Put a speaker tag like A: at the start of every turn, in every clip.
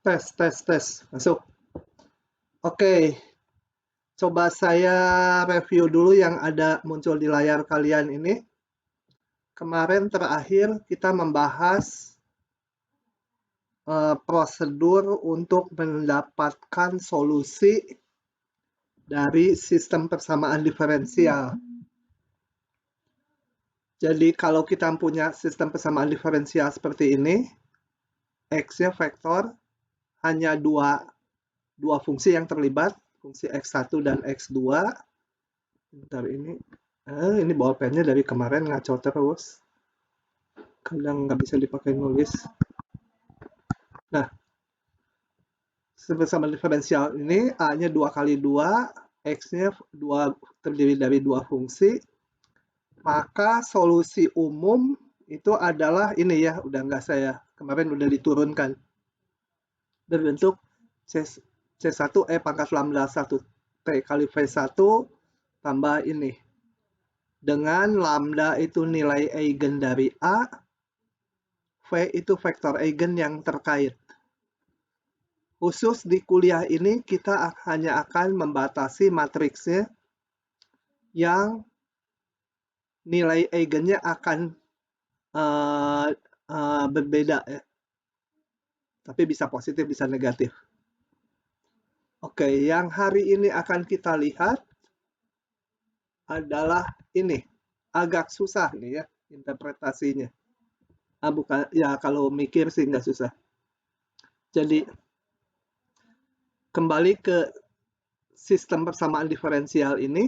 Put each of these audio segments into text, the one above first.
A: Tes. Masuk. Oke, coba saya review dulu yang ada muncul di layar kalian ini. Kemarin terakhir kita membahas prosedur untuk mendapatkan solusi dari sistem persamaan diferensial. Jadi kalau kita punya sistem persamaan diferensial seperti ini, X-nya vektor, hanya dua fungsi yang terlibat, fungsi X1 dan X2. Bentar ini bolpennya dari kemarin ngaco terus. Kadang nggak bisa dipakai nulis. Nah, sama diferensial ini A-nya 2 kali 2, X-nya terdiri dari dua fungsi. Maka solusi umum itu adalah ini ya, udah nggak saya, kemarin udah diturunkan. Berbentuk C1E pangkat lambda 1 T kali V1 tambah ini. Dengan lambda itu nilai eigen dari A, V itu vektor eigen yang terkait. Khusus di kuliah ini kita hanya akan membatasi matriksnya yang nilai eigennya akan berbeda ya. Tapi bisa positif, bisa negatif. Oke, yang hari ini akan kita lihat adalah ini. Agak susah nih ya interpretasinya. Bukan ya, kalau mikir sih nggak susah. Jadi kembali ke sistem persamaan diferensial ini.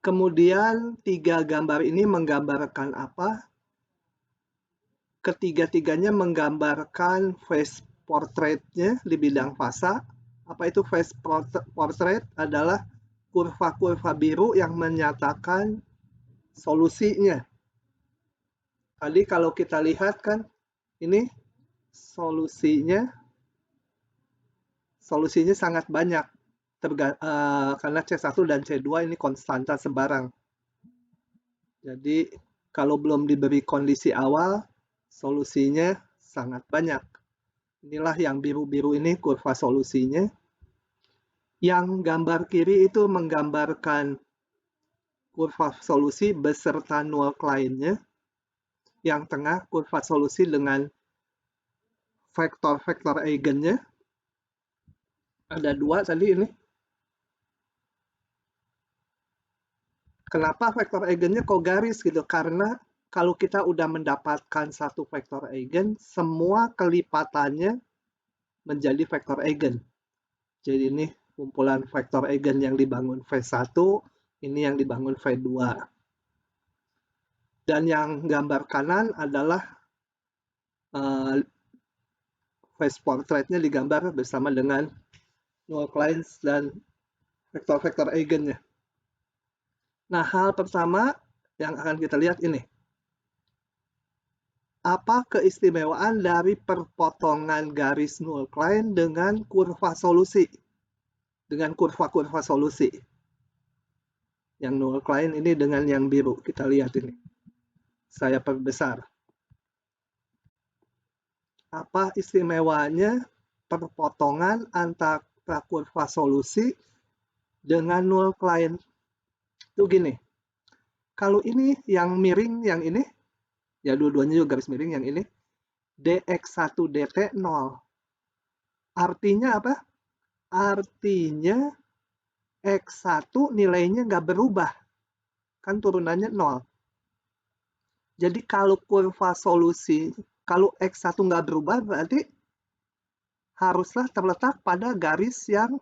A: Kemudian tiga gambar ini menggambarkan apa? Ketiga-tiganya menggambarkan phase portrait-nya di bidang fasa. Apa itu phase portrait? Adalah kurva-kurva biru yang menyatakan solusinya. Tadi kalau kita lihat kan, ini solusinya sangat banyak. Karena C1 dan C2 ini konstanta sebarang. Jadi kalau belum diberi kondisi awal, solusinya sangat banyak. Inilah yang biru-biru ini kurva solusinya. Yang gambar kiri itu menggambarkan kurva solusi beserta null line-nya. Yang tengah kurva solusi dengan vektor-vektor eigennya. Ada dua tadi ini. Kenapa vektor eigennya kok garis gitu? Karena kalau kita udah mendapatkan satu vektor eigen, semua kelipatannya menjadi vektor eigen. Jadi ini kumpulan vektor eigen yang dibangun V1, ini yang dibangun V2. Dan yang gambar kanan adalah phase portrait-nya digambar bersama dengan null lines dan vektor-vektor eigennya. Nah, hal pertama yang akan kita lihat ini. Apa keistimewaan dari perpotongan garis null line dengan kurva solusi? Dengan kurva-kurva solusi. Yang null line ini dengan yang biru. Kita lihat ini. Saya perbesar. Apa istimewanya perpotongan antara kurva solusi dengan null line? Itu gini. Kalau ini yang miring, yang ini, ya dua-duanya juga garis miring, yang ini, dx1 dt 0. Artinya apa? Artinya x1 nilainya nggak berubah. Kan turunannya 0. Jadi kalau kurva solusi, kalau x1 nggak berubah, berarti haruslah terletak pada garis yang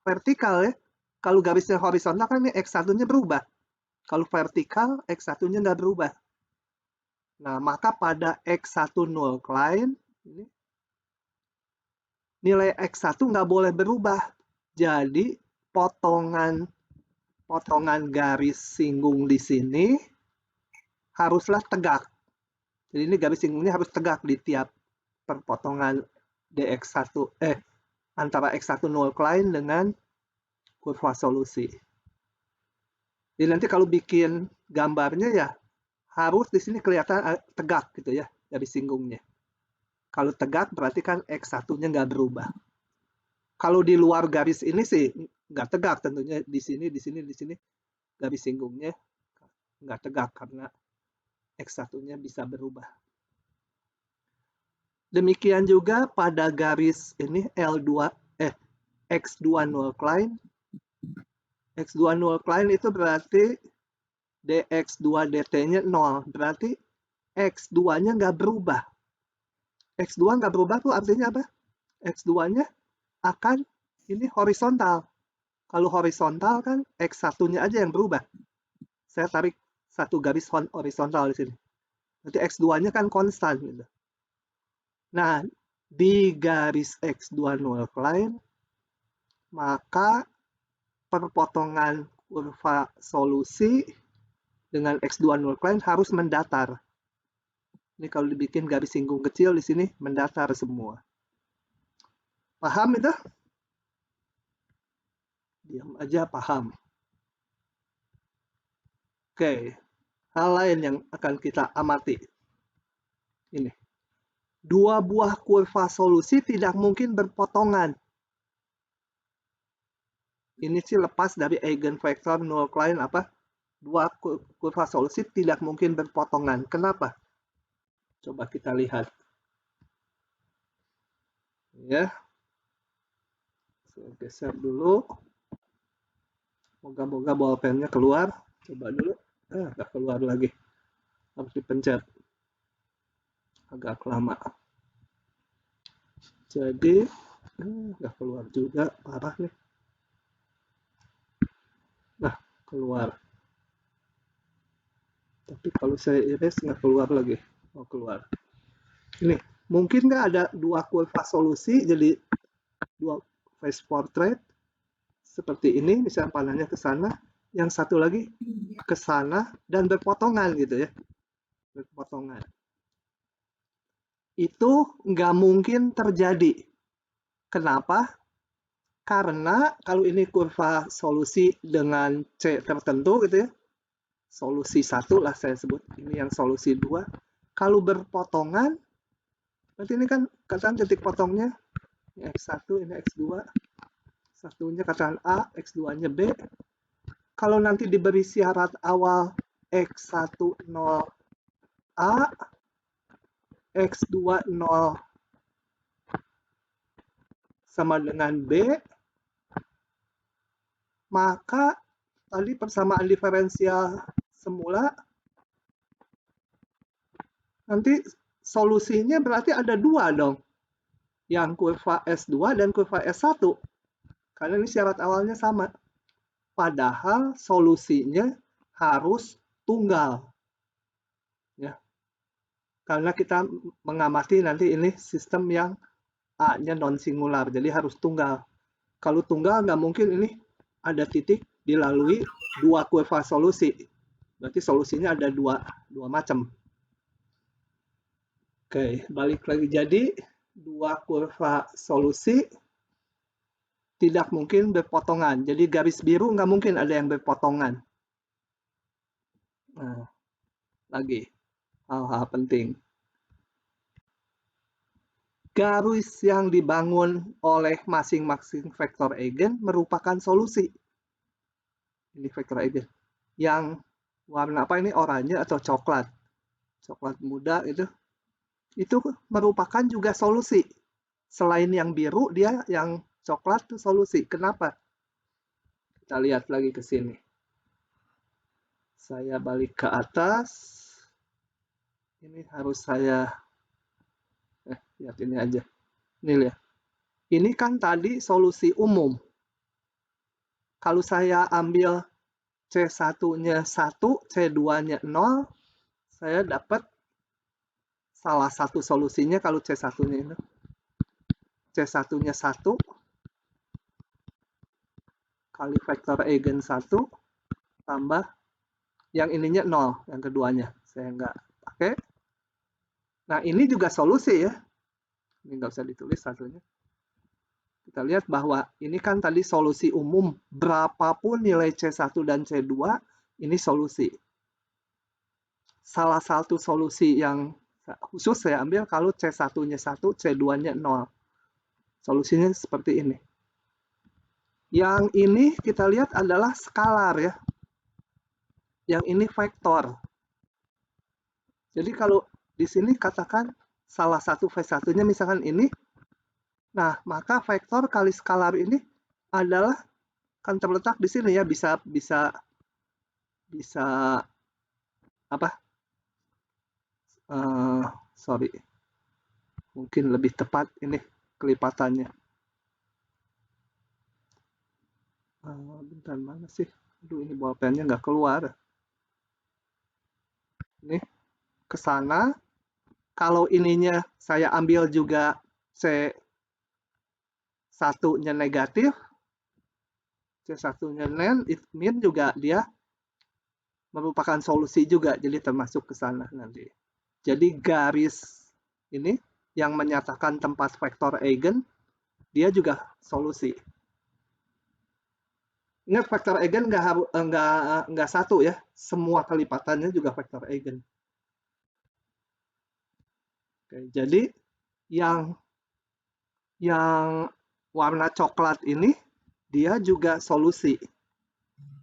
A: vertikal ya. Kalau garisnya horizontal kan ini x1-nya berubah. Kalau vertikal, x1-nya nggak berubah. Nah, maka pada x1 null line, nilai x1 nggak boleh berubah. Jadi, potongan garis singgung di sini haruslah tegak. Jadi ini garis singgungnya harus tegak di tiap perpotongan dx1 antara x1 null line dengan kurva solusi. Jadi nanti kalau bikin gambarnya ya harus di sini kelihatan tegak gitu ya dari singgungnya. Kalau tegak berarti kan X1-nya nggak berubah. Kalau di luar garis ini sih nggak tegak tentunya, di sini, garis singgungnya nggak tegak karena X1-nya bisa berubah. Demikian juga pada garis ini X2 null cline. X2 null cline itu berarti dx2 dt-nya 0. Berarti X2-nya nggak berubah. X2 nggak berubah tuh artinya apa? X2-nya akan ini horizontal. Kalau horizontal kan X1-nya aja yang berubah. Saya tarik satu garis horizontal di sini. Berarti X2-nya kan konstan gitu. Nah, di garis X2 null cline, maka perpotongan kurva solusi dengan X2 null cline harus mendatar. Ini kalau dibikin garis singgung kecil di sini mendatar semua. Paham itu? Diam aja paham. Oke, hal lain yang akan kita amati. Ini. Dua buah kurva solusi tidak mungkin berpotongan. Ini sih lepas dari eigenvector null cline apa? Dua kurva solusi tidak mungkin berpotongan. Kenapa? Coba kita lihat. Ya. Saya geser dulu. Moga-moga bolpennya keluar. Coba dulu. Nggak keluar lagi. Harus dipencet. Agak lama. Jadi, nggak keluar juga. Parah nih. Nah, keluar. Tapi kalau saya iris nggak keluar lagi. Mau keluar. Ini, mungkin nggak ada dua kurva solusi, jadi dua face portrait seperti ini, misalnya panahnya ke sana, yang satu lagi ke sana dan berpotongan gitu ya, berpotongan. Itu nggak mungkin terjadi. Kenapa? Karena kalau ini kurva solusi dengan C tertentu gitu ya, solusi 1 lah saya sebut, ini yang solusi 2. Kalau berpotongan, berarti ini kan katakan titik potongnya, ini X1, ini X2, satunya katakan A, X2-nya B. Kalau nanti diberi syarat awal X1 0 A, X2 0 sama dengan B, maka tadi persamaan diferensial semula, nanti solusinya berarti ada dua dong. Yang kurva S2 dan kurva S1. Karena ini syarat awalnya sama. Padahal solusinya harus tunggal. Ya. Karena kita mengamati nanti ini sistem yang A-nya non-singular, jadi harus tunggal. Kalau tunggal nggak mungkin ini ada titik dilalui dua kurva solusi. Berarti solusinya ada dua macam. Oke, balik lagi. Jadi, dua kurva solusi tidak mungkin berpotongan. Jadi garis biru nggak mungkin ada yang berpotongan. Nah, lagi hal-hal penting. Garis yang dibangun oleh masing-masing vektor eigen merupakan solusi. Ini vektor eigen. Yang warna apa ini? Oranye atau coklat. Coklat muda itu merupakan juga solusi. Selain yang biru, dia yang coklat itu solusi. Kenapa? Kita lihat lagi ke sini. Saya balik ke atas. Ini harus saya lihat ini aja. Ini lihat. Ini kan tadi solusi umum. Kalau saya ambil C1-nya 1, C2-nya 0, saya dapat salah satu solusinya kalau C1-nya itu. C1-nya 1 kali vektor eigen 1 tambah yang ininya 0, yang keduanya. Saya nggak pakai. Nah, ini juga solusi ya. Ini nggak usah ditulis satunya. Kita lihat bahwa ini kan tadi solusi umum. Berapapun nilai C1 dan C2, ini solusi. Salah satu solusi yang Khusus saya ambil kalau C1-nya 1, C2-nya 0. Solusinya seperti ini. Yang ini kita lihat adalah skalar ya. Yang ini vektor. Jadi kalau di sini katakan salah satu V1-nya misalkan ini, nah maka vektor kali skalar ini adalah kan terletak di sini ya, bisa apa? Sorry, mungkin lebih tepat ini kelipatannya. Bentar, mana sih? Aduh, ini bolpennya nggak keluar. Ini ke sana. Kalau ininya saya ambil juga C1-nya negatif, C1-nya min juga dia merupakan solusi juga, jadi termasuk ke sana nanti. Jadi garis ini yang menyatakan tempat vektor eigen, dia juga solusi. Ingat vektor eigen nggak satu ya, semua kelipatannya juga vektor eigen. Oke, jadi yang warna coklat ini dia juga solusi.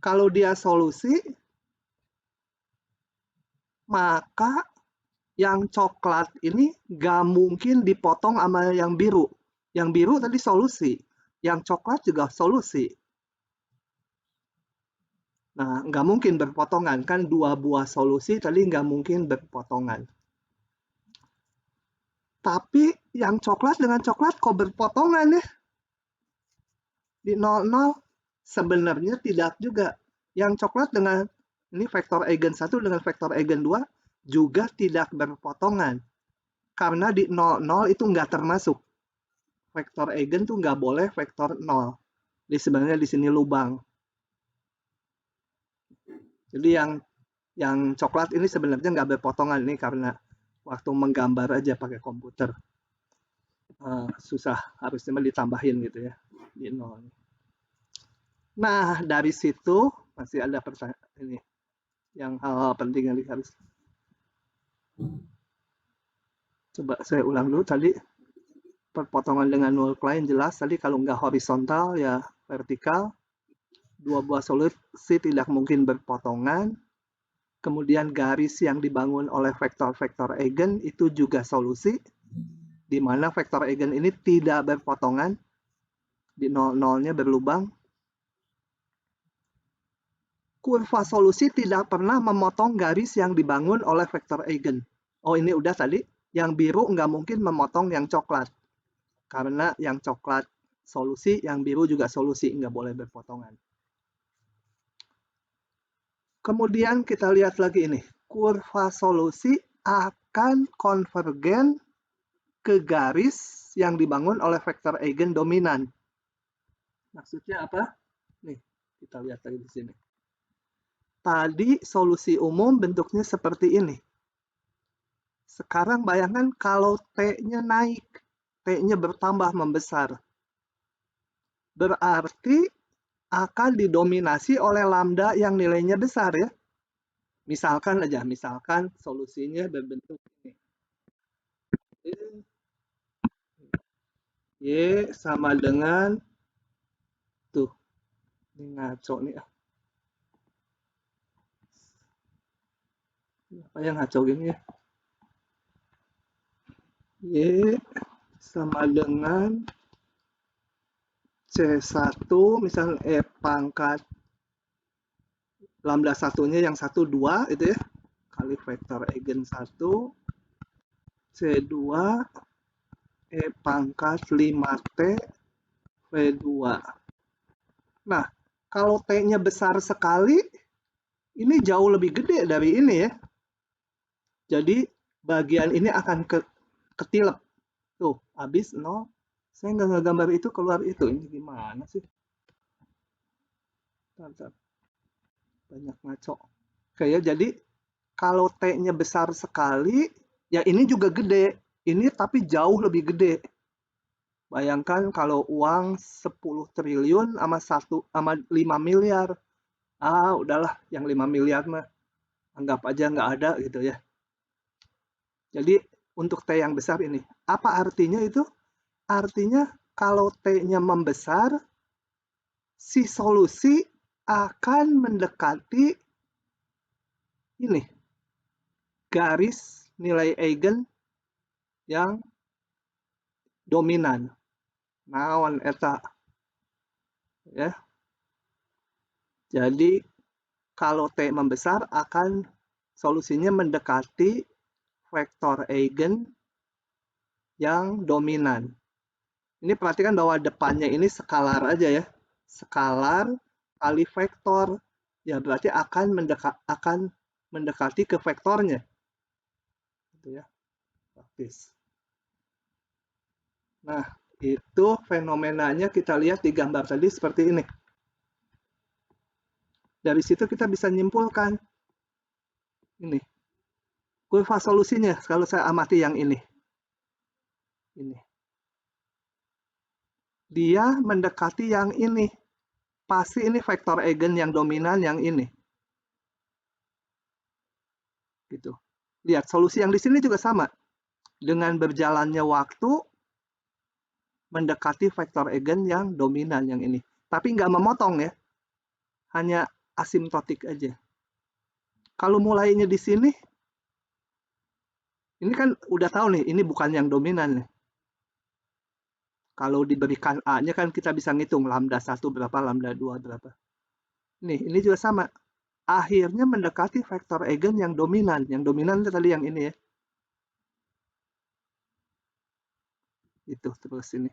A: Kalau dia solusi, maka yang coklat ini nggak mungkin dipotong sama yang biru. Yang biru tadi solusi, yang coklat juga solusi. Nah, nggak mungkin berpotongan, kan dua buah solusi tadi nggak mungkin berpotongan. Tapi yang coklat dengan coklat kok berpotongan ya? Di 00 sebenarnya tidak juga. Yang coklat dengan ini vektor eigen 1 dengan vektor eigen 2 juga tidak berpotongan. Karena di 00 itu nggak termasuk. Vektor eigen tuh nggak boleh vektor 0. Jadi sebenarnya di sini lubang. Jadi yang coklat ini sebenarnya nggak berpotongan nih karena waktu menggambar aja pakai komputer. Susah, harusnya ditambahin gitu ya di 0. Nah, dari situ masih ada pertanyaan ini yang hal-hal penting yang harus. Coba saya ulang dulu tadi. Perpotongan dengan null client jelas tadi, kalau nggak horizontal ya vertikal. Dua buah solusi tidak mungkin berpotongan. Kemudian garis yang dibangun oleh vektor-vektor eigen itu juga solusi, di mana vektor eigen ini tidak berpotongan, di 00-nya berlubang. Kurva solusi tidak pernah memotong garis yang dibangun oleh vektor eigen. Oh, ini udah tadi. Yang biru nggak mungkin memotong yang coklat. Karena yang coklat solusi, yang biru juga solusi, nggak boleh berpotongan. Kemudian kita lihat lagi ini. Kurva solusi akan konvergen ke garis yang dibangun oleh vektor eigen dominan. Maksudnya apa? Nih, kita lihat lagi di sini. Tadi solusi umum bentuknya seperti ini. Sekarang bayangkan kalau T-nya naik, T-nya bertambah membesar. Berarti akan didominasi oleh lambda yang nilainya besar ya. Misalkan aja, misalkan solusinya berbentuk ini. Y sama dengan, tuh, ini ngaco nih. Apa yang ngaco gini ya? Y sama dengan C1, misalnya pangkat lambda satunya yang 1, 2 itu ya, kali vektor eigen 1, C2, pangkat 5T, V2. Nah, kalau T-nya besar sekali, ini jauh lebih gede dari ini ya. Jadi, bagian ini akan ketilep. Tuh, habis 0. Saya nggak ngegambar itu, keluar itu. Ini gimana sih? Bentar. Banyak ngaco. Oke ya, jadi kalau T-nya besar sekali, ya ini juga gede. Ini tapi jauh lebih gede. Bayangkan kalau uang 10 triliun sama 5 miliar. Udahlah, yang 5 miliar mah anggap aja nggak ada gitu ya. Jadi untuk T yang besar ini. Apa artinya itu? Artinya kalau T-nya membesar, si solusi akan mendekati ini, garis nilai eigen yang dominan. Naon eta? Ya. Jadi kalau T membesar akan solusinya mendekati vektor eigen yang dominan. Ini perhatikan bahwa depannya ini skalar aja ya. Skalar kali vektor. Ya berarti akan mendekati ke vektornya. Gitu ya. Praktis. Nah, itu fenomenanya kita lihat di gambar tadi seperti ini. Dari situ kita bisa nyimpulkan ini. Kurva solusinya kalau saya amati yang ini. Ini. Dia mendekati yang ini. Pasti ini vektor eigen yang dominan yang ini. Gitu. Lihat, solusi yang di sini juga sama. Dengan berjalannya waktu, mendekati vektor eigen yang dominan yang ini. Tapi nggak memotong ya. Hanya asimptotik aja. Kalau mulainya di sini, ini kan udah tahu nih, ini bukan yang dominan nih. Kalau diberikan A-nya kan kita bisa ngitung lambda 1 berapa, lambda 2 berapa. Nih, ini juga sama. Akhirnya mendekati vektor eigen yang dominan. Yang dominan itu tadi yang ini ya. Itu terus ini.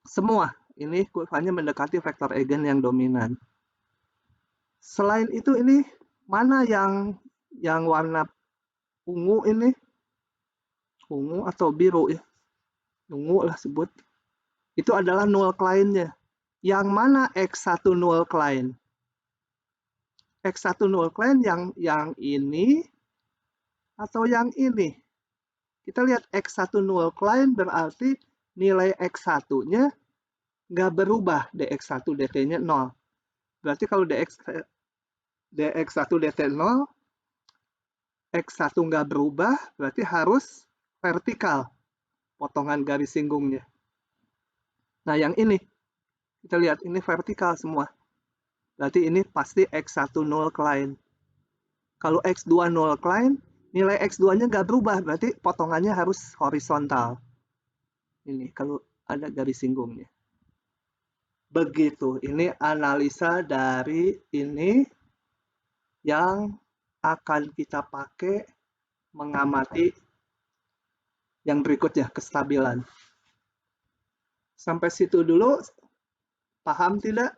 A: Semua ini kurvanya mendekati vektor eigen yang dominan. Selain itu ini mana yang warna ungu ini? Ungu atau biru ya? Ungu lah sebut. Itu adalah null client-nya. Yang mana X1 null client? X1 null client yang ini atau yang ini? Kita lihat X1 null client berarti nilai X1-nya nggak berubah, dx1 dt-nya 0. Berarti kalau dx1 dt 0, x1 nggak berubah, berarti harus vertikal potongan garis singgungnya. Nah yang ini, kita lihat ini vertikal semua. Berarti ini pasti x1 null client. Kalau x2 null client, nilai x2-nya nggak berubah, berarti potongannya harus horizontal. Ini kalau ada garis singgungnya. Begitu, ini analisa dari ini yang akan kita pakai mengamati yang berikutnya, kestabilan. Sampai situ dulu, paham tidak?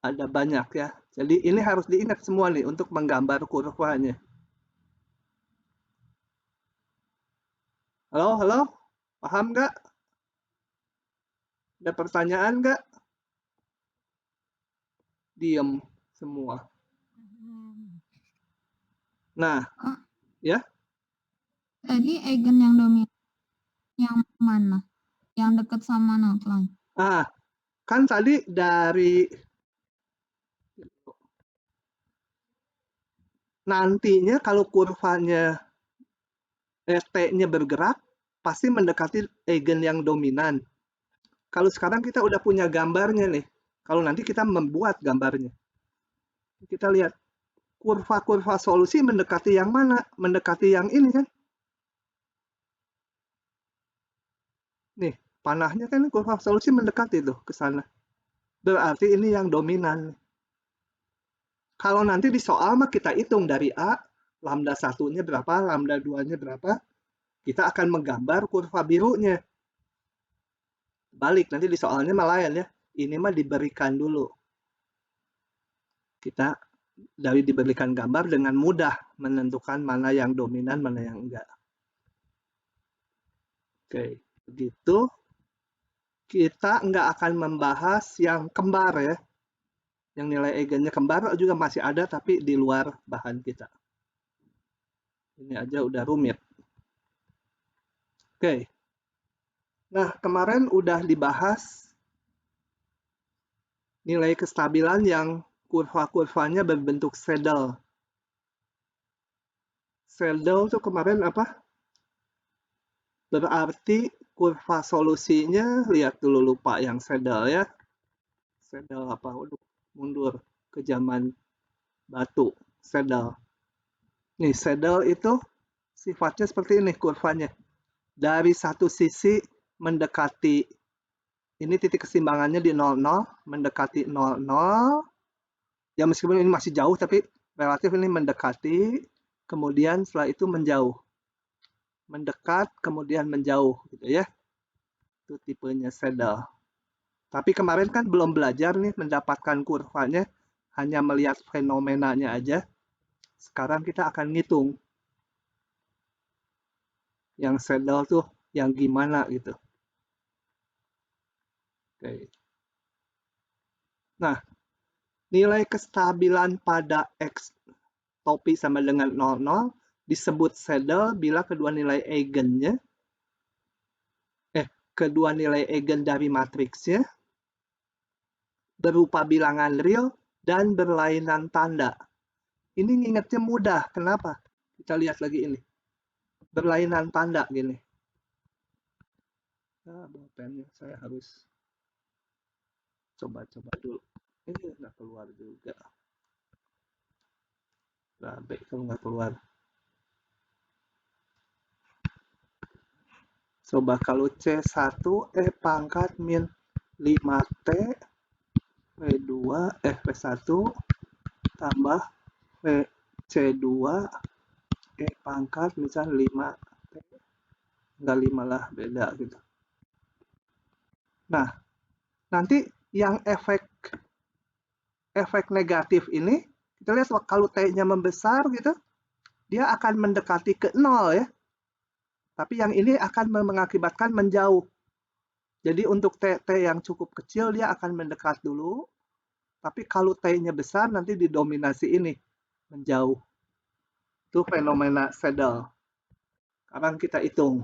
A: Ada banyak ya. Jadi ini harus diingat semua nih untuk menggambar kurvanya. Halo, halo? Paham nggak? Ada pertanyaan nggak? Diem semua. Nah, ya.
B: Tadi eigen yang dominan yang mana? Yang dekat sama null client.
A: Kan tadi dari nantinya kalau kurvanya T-nya bergerak, pasti mendekati eigen yang dominan. Kalau sekarang kita udah punya gambarnya nih. Kalau nanti kita membuat gambarnya. Kita lihat kurva-kurva solusi mendekati yang mana? Mendekati yang ini kan? Nih, panahnya kan kurva solusi mendekati tuh ke sana. Berarti ini yang dominan. Kalau nanti di soal mah kita hitung dari A, lambda 1-nya berapa, lambda 2-nya berapa. Kita akan menggambar kurva birunya. Balik, nanti di soalnya malah ya. Ini mah diberikan dulu. Kita dari diberikan gambar dengan mudah menentukan mana yang dominan, mana yang enggak. Oke, begitu. Kita enggak akan membahas yang kembar ya. Yang nilai eigennya kembar juga masih ada, tapi di luar bahan kita. Ini aja udah rumit. Oke. Nah, kemarin udah dibahas nilai kestabilan yang kurva-kurvanya berbentuk saddle. saddle tuh kemarin apa? Berarti kurva solusinya, lihat dulu, lupa yang saddle ya. Saddle apa? Waduh, mundur ke zaman batu. Saddle. Nih, saddle itu sifatnya seperti ini kurvanya. Dari satu sisi mendekati, ini titik keseimbangannya di 00, mendekati 00. Ya meskipun ini masih jauh, tapi relatif ini mendekati, kemudian setelah itu menjauh. Mendekat, kemudian menjauh, gitu ya. Itu tipenya saddle. Tapi kemarin kan belum belajar nih mendapatkan kurvanya, hanya melihat fenomenanya aja. Sekarang kita akan ngitung yang saddle tuh yang gimana gitu. Oke. Nah, nilai kestabilan pada X topi sama dengan 00 disebut saddle bila kedua nilai eigennya, kedua nilai eigen dari matriksnya berupa bilangan real dan berlainan tanda. Ini ngingetnya mudah. Kenapa? Kita lihat lagi ini. Berlainan tanda gini. Nah, bolpennya saya harus coba-coba dulu. Ini nggak keluar juga. Baik kalau nggak keluar. Coba kalau C1 pangkat min 5T V2 V1 tambah C2 pangkat misal 5T, enggak 5 lah, beda gitu. Nah, nanti yang efek negatif ini, kita lihat kalau T-nya membesar gitu, dia akan mendekati ke 0 ya. Tapi yang ini akan mengakibatkan menjauh. Jadi untuk T yang cukup kecil, dia akan mendekat dulu. Tapi kalau T-nya besar, nanti didominasi ini, menjauh. Itu fenomena saddle. Sekarang kita hitung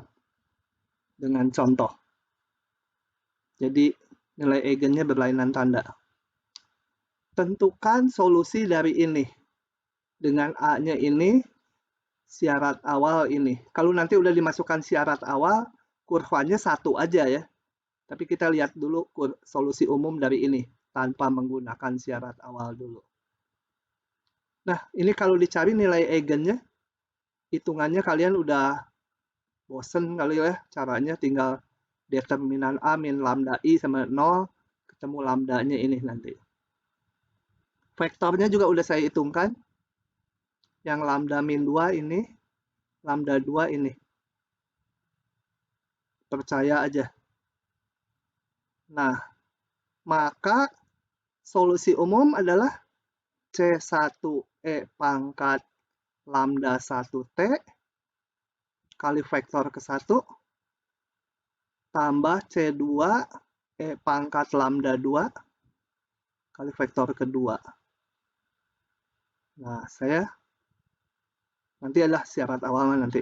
A: dengan contoh. Jadi nilai eigennya berlainan tanda. Tentukan solusi dari ini. Dengan A-nya ini, syarat awal ini. Kalau nanti udah dimasukkan syarat awal, kurvanya 1 aja ya. Tapi kita lihat dulu solusi umum dari ini, tanpa menggunakan syarat awal dulu. Nah, ini kalau dicari nilai eigennya, hitungannya kalian udah bosen kali ya, caranya tinggal determinan A min lambda I sama 0, ketemu lambdanya ini nanti. Vektornya juga udah saya hitungkan. Yang lambda min 2 ini, lambda 2 ini. Percaya aja. Nah, maka solusi umum adalah C1E pangkat lambda 1T kali vektor ke-1 tambah C2 pangkat lambda 2 kali vektor kedua. Nah, saya nanti adalah syarat awalnya nanti.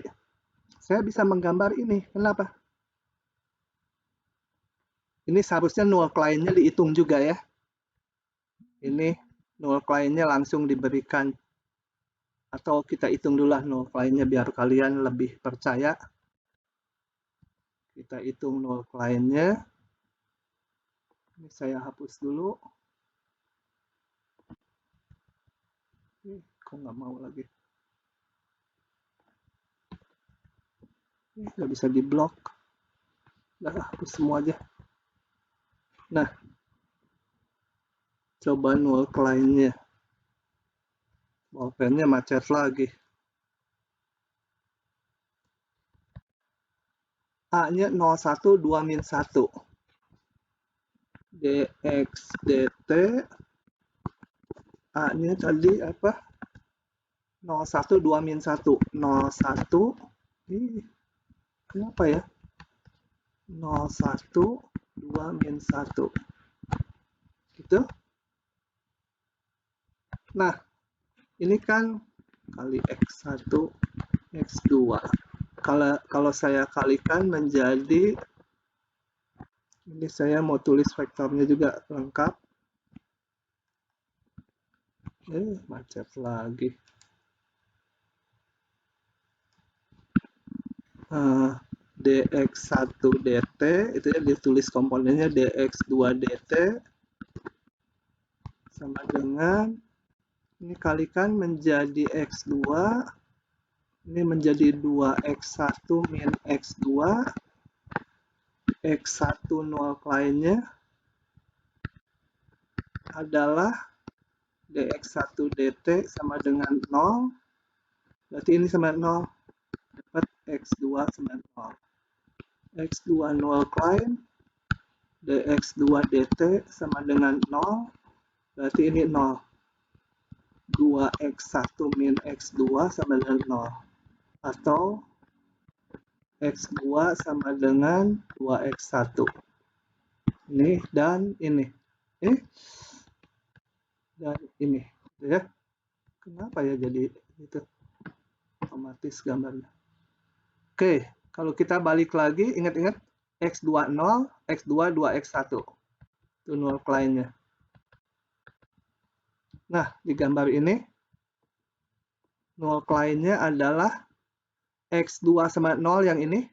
A: Saya bisa menggambar ini. Kenapa? Ini seharusnya null kliennya dihitung juga ya. Ini null kliennya langsung diberikan. Atau kita hitung dulu lah null kliennya biar kalian lebih percaya. Kita hitung null kliennya. Ini saya hapus dulu. Kok nggak mau lagi? Ini nggak bisa diblok. Udah hapus semua aja. Nah, coba null kliennya. Bolpennya macet lagi. A-nya 01, 2 min 1. dx dt. A-nya tadi apa? 01, 2 min 1. 01. Ini kenapa ya? 01, 2 min 1. Gitu. Nah, ini kan kali X1, X2. Kalau saya kalikan menjadi, ini saya mau tulis vektornya juga lengkap. Macet lagi. dx1 dt, itu ya ditulis komponennya dx2 dt sama dengan ini kalikan menjadi x2, ini menjadi 2x1 min x2, x1 nol kliennya adalah dx1 dt sama dengan 0, berarti ini sama 0, dapat x2 sama 0. x2 nol klien, dx2 dt sama dengan 0, berarti ini 0. 2x1 min x2 sama dengan 0. Atau x2 sama dengan 2x1. Ini dan ini. Dan ini. Ya. Kenapa ya jadi itu? Otomatis gambarnya. Oke, kalau kita balik lagi, ingat-ingat x2 0, x2 2x1. Itu 0 kliennya. Nah, di gambar ini 0 kliennya adalah x2 sama 0 yang ini.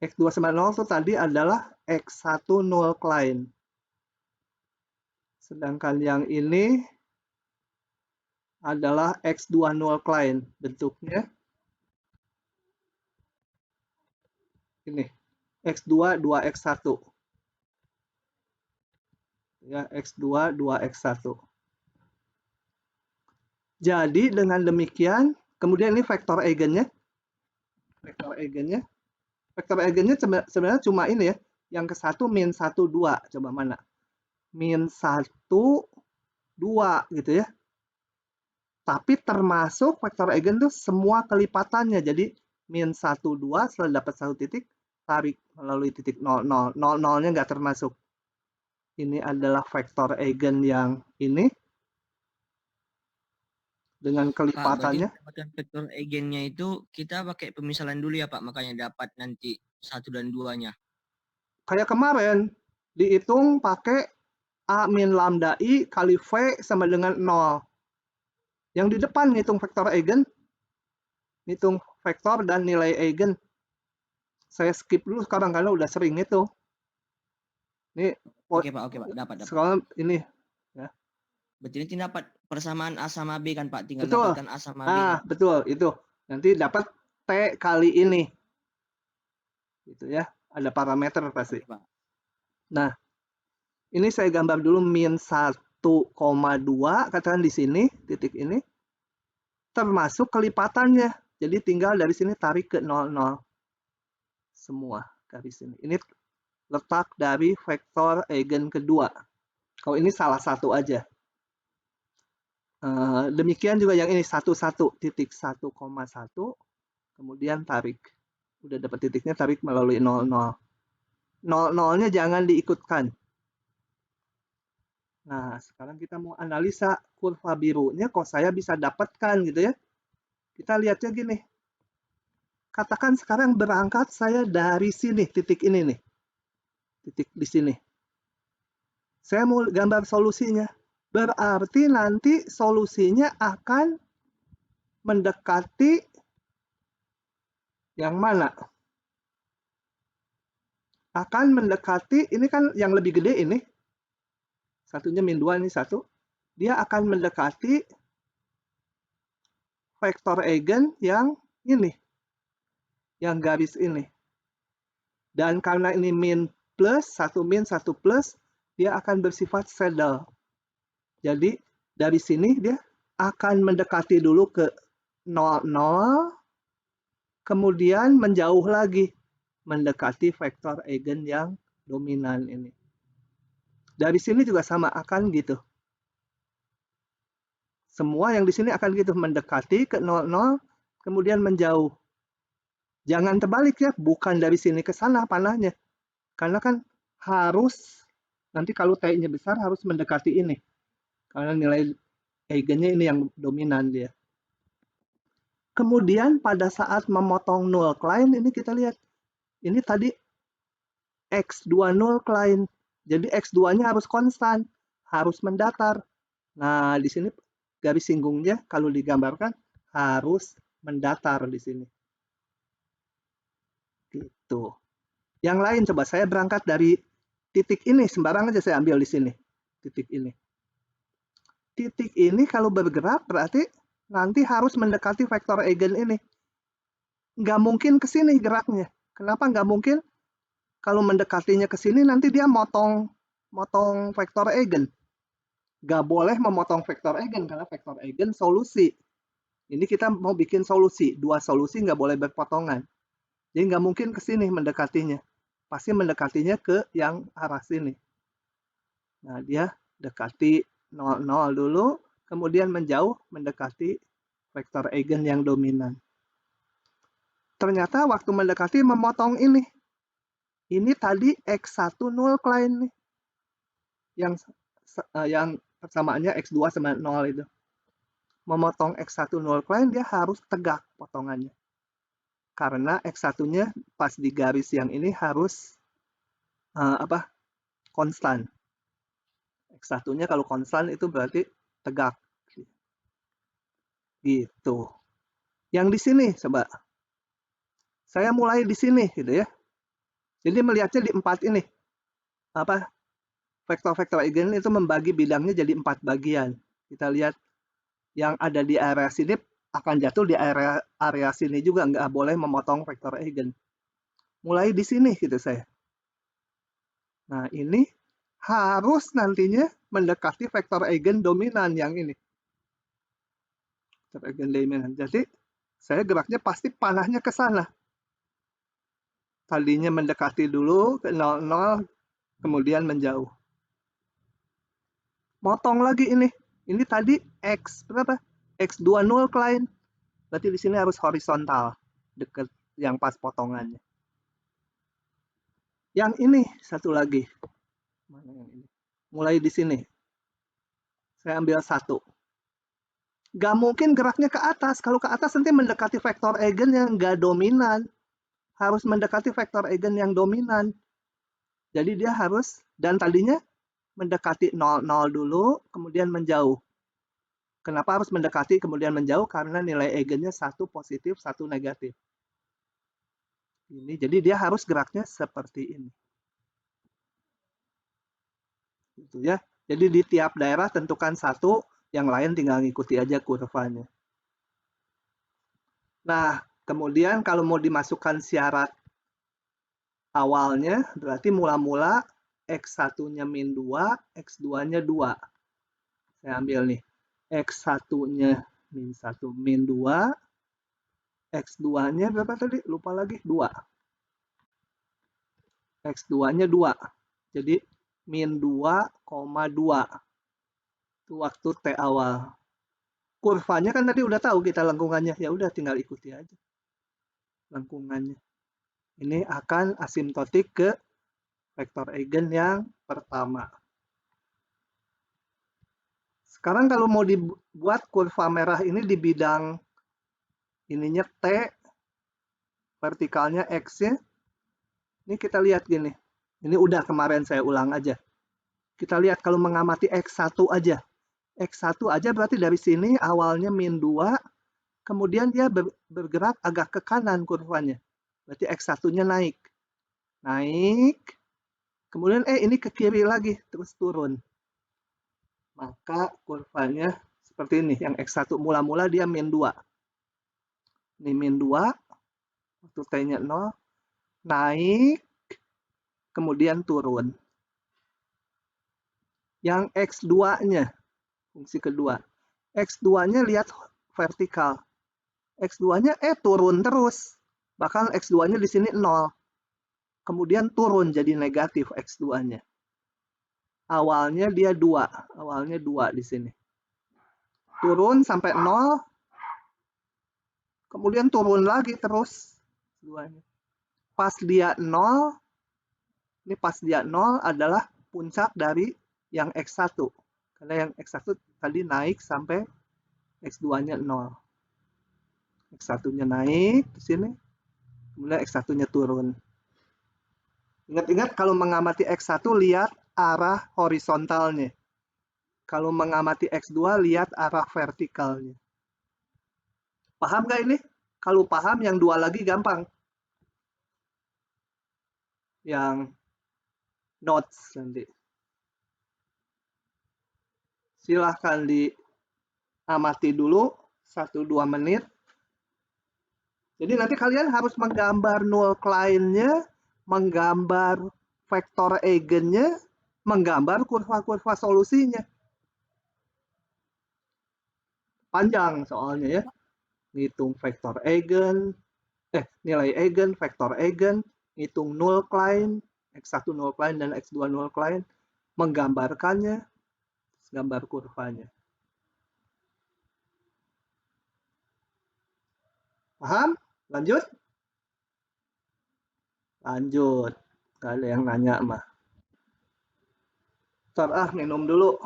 A: x2 sama 0 itu tadi adalah x1 0 klien. Sedangkan yang ini adalah x2 0 klien. Bentuknya ini. x2 2x1. Ya, x2 2x1. Jadi dengan demikian, kemudian ini vektor eigennya. Vektor eigennya sebenarnya cuma ini ya. Yang ke 1 min 1 2. Coba mana? Min 1 2 gitu ya. Tapi termasuk vektor eigen tuh semua kelipatannya. Jadi min 1 2 setelah dapat 1 titik tarik melalui titik 0 0. 0 0-nya nggak termasuk. Ini adalah vektor eigen yang ini dengan kelipatannya.
C: Pak, berarti vektor eigennya itu kita pakai pemisalan dulu ya Pak, makanya dapat nanti 1 dan 2-nya.
A: Kayak kemarin dihitung pakai A min lambda I kali V sama dengan 0. Yang di depan ngitung vektor eigen, ngitung vektor dan nilai eigen. Saya skip dulu sekarang karena udah sering itu. Ini
C: Oke Pak, dapat.
A: Sekarang ini ya.
C: Berarti ini dapat persamaan A sama B kan Pak, tinggal
A: Betul.
C: dapatkan A sama B.
A: Betul, itu. Nanti dapat T kali ini. Gitu ya. Ada parameter pasti.
C: Oke, Pak.
A: Nah, ini saya gambar dulu min 1,2, katakan di sini, titik ini. Termasuk kelipatannya. Jadi tinggal dari sini tarik ke 0, 0. Semua garis ini. Ini letak dari vektor eigen kedua. Kalau ini salah satu aja. Demikian juga yang ini 11 titik 1,1, kemudian tarik. Udah dapat titiknya, tarik melalui 0, 0. 0, 0-nya jangan diikutkan. Nah, sekarang kita mau analisa kurva birunya kok saya bisa dapatkan gitu ya. Kita lihatnya gini. Katakan sekarang berangkat saya dari sini, titik ini nih. Titik di sini. Saya mau gambar solusinya. Berarti nanti solusinya akan mendekati yang mana? Akan mendekati, ini kan yang lebih gede ini. Satunya min 2, ini 1. Dia akan mendekati vektor eigen yang ini. Yang garis ini. Dan karena ini min plus, 1 min, 1 plus, dia akan bersifat saddle. Jadi dari sini dia akan mendekati dulu ke 0, 0, kemudian menjauh lagi mendekati vektor eigen yang dominan ini. Dari sini juga sama, akan gitu. Semua yang di sini akan gitu, mendekati ke 0, 0, kemudian menjauh. Jangan terbalik ya, bukan dari sini ke sana panahnya. Karena kan harus, nanti kalau T-nya besar harus mendekati ini. Karena nilai eigennya ini yang dominan dia. Kemudian pada saat memotong 0 klien, ini kita lihat. Ini tadi X20 klien. Jadi X2-nya harus konstan. Harus mendatar. Nah, di sini garis singgungnya kalau digambarkan harus mendatar di sini. Gitu. Yang lain coba saya berangkat dari titik ini, sembarang aja saya ambil di sini. Titik ini. Titik ini kalau bergerak berarti nanti harus mendekati vektor eigen ini. Nggak mungkin ke sini geraknya. Kenapa nggak mungkin? Kalau mendekatinya ke sini nanti dia motong vektor eigen. Nggak boleh memotong vektor eigen karena vektor eigen solusi. Ini kita mau bikin solusi. Dua solusi nggak boleh berpotongan. Jadi nggak mungkin ke sini mendekatinya. Pasti mendekatinya ke yang arah sini. Nah, dia dekati 0, 0 dulu, kemudian menjauh mendekati vektor eigen yang dominan. Ternyata waktu mendekati memotong ini. Ini tadi X1 null client nih. Yang persamaannya X2 sama 0 itu. Memotong X1 null client dia harus tegak potongannya. Karena X1-nya pas di garis yang ini harus konstan. X1-nya kalau konstan itu berarti tegak. Gitu. Yang di sini coba. Saya mulai di sini gitu ya. Jadi melihatnya di 4 ini. Vektor-vektor eigen itu membagi bidangnya jadi 4 bagian. Kita lihat yang ada di area sini akan jatuh di area sini juga, nggak boleh memotong vektor eigen. Mulai di sini gitu saya. Nah, ini harus nantinya mendekati vektor eigen dominan yang ini. Vektor eigen dominan. Jadi, saya geraknya pasti panahnya ke sana. Tadinya mendekati dulu ke 0, 0, kemudian menjauh. Motong lagi ini. Ini tadi X berapa? X2 null client. Berarti di sini harus horizontal, dekat yang pas potongannya. Yang ini satu lagi. Mana yang ini? Mulai di sini. Saya ambil 1. Gak mungkin geraknya ke atas. Kalau ke atas nanti mendekati vektor eigen yang gak dominan. Harus mendekati vektor eigen yang dominan. Jadi dia harus, dan tadinya mendekati 0, 0 dulu, kemudian menjauh. Kenapa harus mendekati kemudian menjauh? Karena nilai eigennya 1 positif, 1 negatif. Ini, jadi dia harus geraknya seperti ini. Gitu ya. Jadi di tiap daerah tentukan 1, yang lain tinggal ngikuti aja kurvanya. Nah, kemudian kalau mau dimasukkan syarat awalnya, berarti mula-mula X1-nya min 2, X2-nya 2. Saya ambil nih. X1-nya min 1, min 2. X2-nya berapa tadi? Lupa lagi, 2. X2-nya 2. Jadi, min 2,2. Itu waktu T awal. Kurvanya kan tadi udah tahu kita lengkungannya. Ya udah tinggal ikuti aja lengkungannya. Ini akan asimptotik ke vektor eigen yang pertama. Sekarang kalau mau dibuat kurva merah ini di bidang ininya T, vertikalnya X-nya, ini kita lihat gini. Ini udah kemarin saya ulang aja. Kita lihat kalau mengamati X1 aja. X1 aja berarti dari sini awalnya min 2, kemudian dia bergerak agak ke kanan kurvanya. Berarti X1-nya naik. Naik, kemudian ini ke kiri lagi, terus turun. Maka kurvanya seperti ini. Yang X1 mula-mula dia min 2. Ini min 2, waktu T-nya 0, naik, kemudian turun. Yang X2-nya, fungsi kedua. X2-nya lihat vertikal. X2-nya turun terus. Bahkan X2-nya di sini 0. Kemudian turun jadi negatif X2-nya. Awalnya dia 2. Awalnya 2 di sini. Turun sampai 0. Kemudian turun lagi terus. Pas dia 0. Ini pas dia 0 adalah puncak dari yang X1. Karena yang X1 tadi naik sampai X2-nya 0. X1-nya naik di sini. Kemudian X1-nya turun. Ingat-ingat kalau mengamati X1 lihat arah horizontalnya. Kalau mengamati X2 lihat arah vertikalnya. Paham nggak ini? Kalau paham yang dua lagi gampang. Yang notes nanti. Silahkan diamati dulu 1-2 menit. Jadi nanti kalian harus menggambar null client-nya, menggambar vektor eigennya, menggambar kurva-kurva solusinya. Panjang soalnya ya. Ngitung vektor eigen, nilai eigen, vektor eigen, ngitung null client, X1 null client dan X2 null client, menggambarkannya, gambar kurvanya. Paham? Lanjut? Lanjut. Gak ada yang nanya mah. Ntar minum dulu.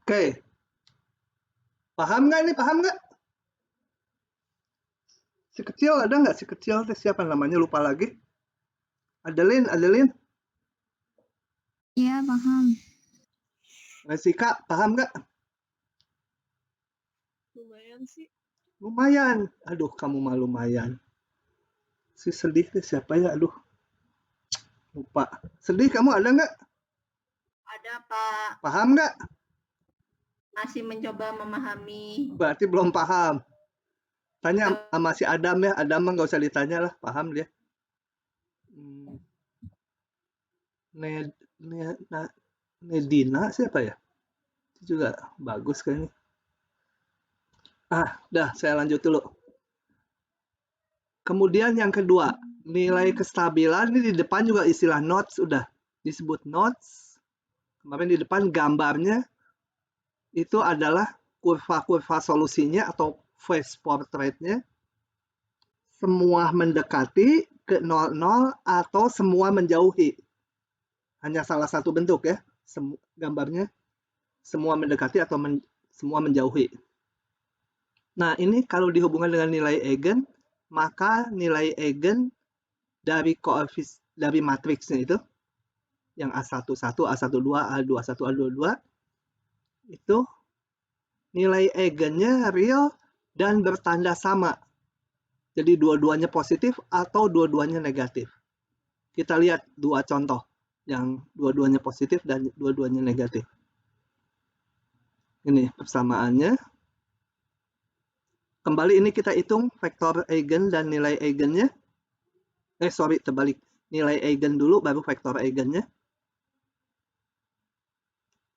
A: Oke. Paham nggak ini? Paham nggak? Si kecil ada nggak? Si kecil siapa namanya? Lupa lagi. Adeline.
B: Iya, paham.
A: Sika, paham nggak?
D: Lumayan sih.
A: Lumayan. Aduh, kamu mah lumayan. Si sedih siapa ya? Aduh. Lupa. Sedih kamu ada nggak?
D: Ada, Pak.
A: Paham nggak?
D: Masih mencoba memahami.
A: Berarti belum paham. Tanya sama si Adam ya. Adam mah nggak usah ditanya lah. Paham dia. Nedina siapa ya? Itu juga bagus kayaknya. Dah saya lanjut dulu. Kemudian yang kedua, nilai kestabilan ini di depan juga istilah notes udah disebut notes. Kemarin di depan gambarnya itu adalah kurva-kurva solusinya atau phase portrait-nya. Semua mendekati ke 00 atau semua menjauhi. Hanya salah satu bentuk ya. Gambarnya semua mendekati atau semua menjauhi. Nah, ini kalau dihubungkan dengan nilai eigen, maka nilai eigen dari matriksnya itu yang A11, A12, A21, A22 itu nilai eigennya real dan bertanda sama. Jadi dua-duanya positif atau dua-duanya negatif. Kita lihat dua contoh yang dua-duanya positif dan dua-duanya negatif. Ini persamaannya. Kembali ini kita hitung vektor eigen dan nilai eigennya. Terbalik. Nilai eigen dulu baru vektor eigennya.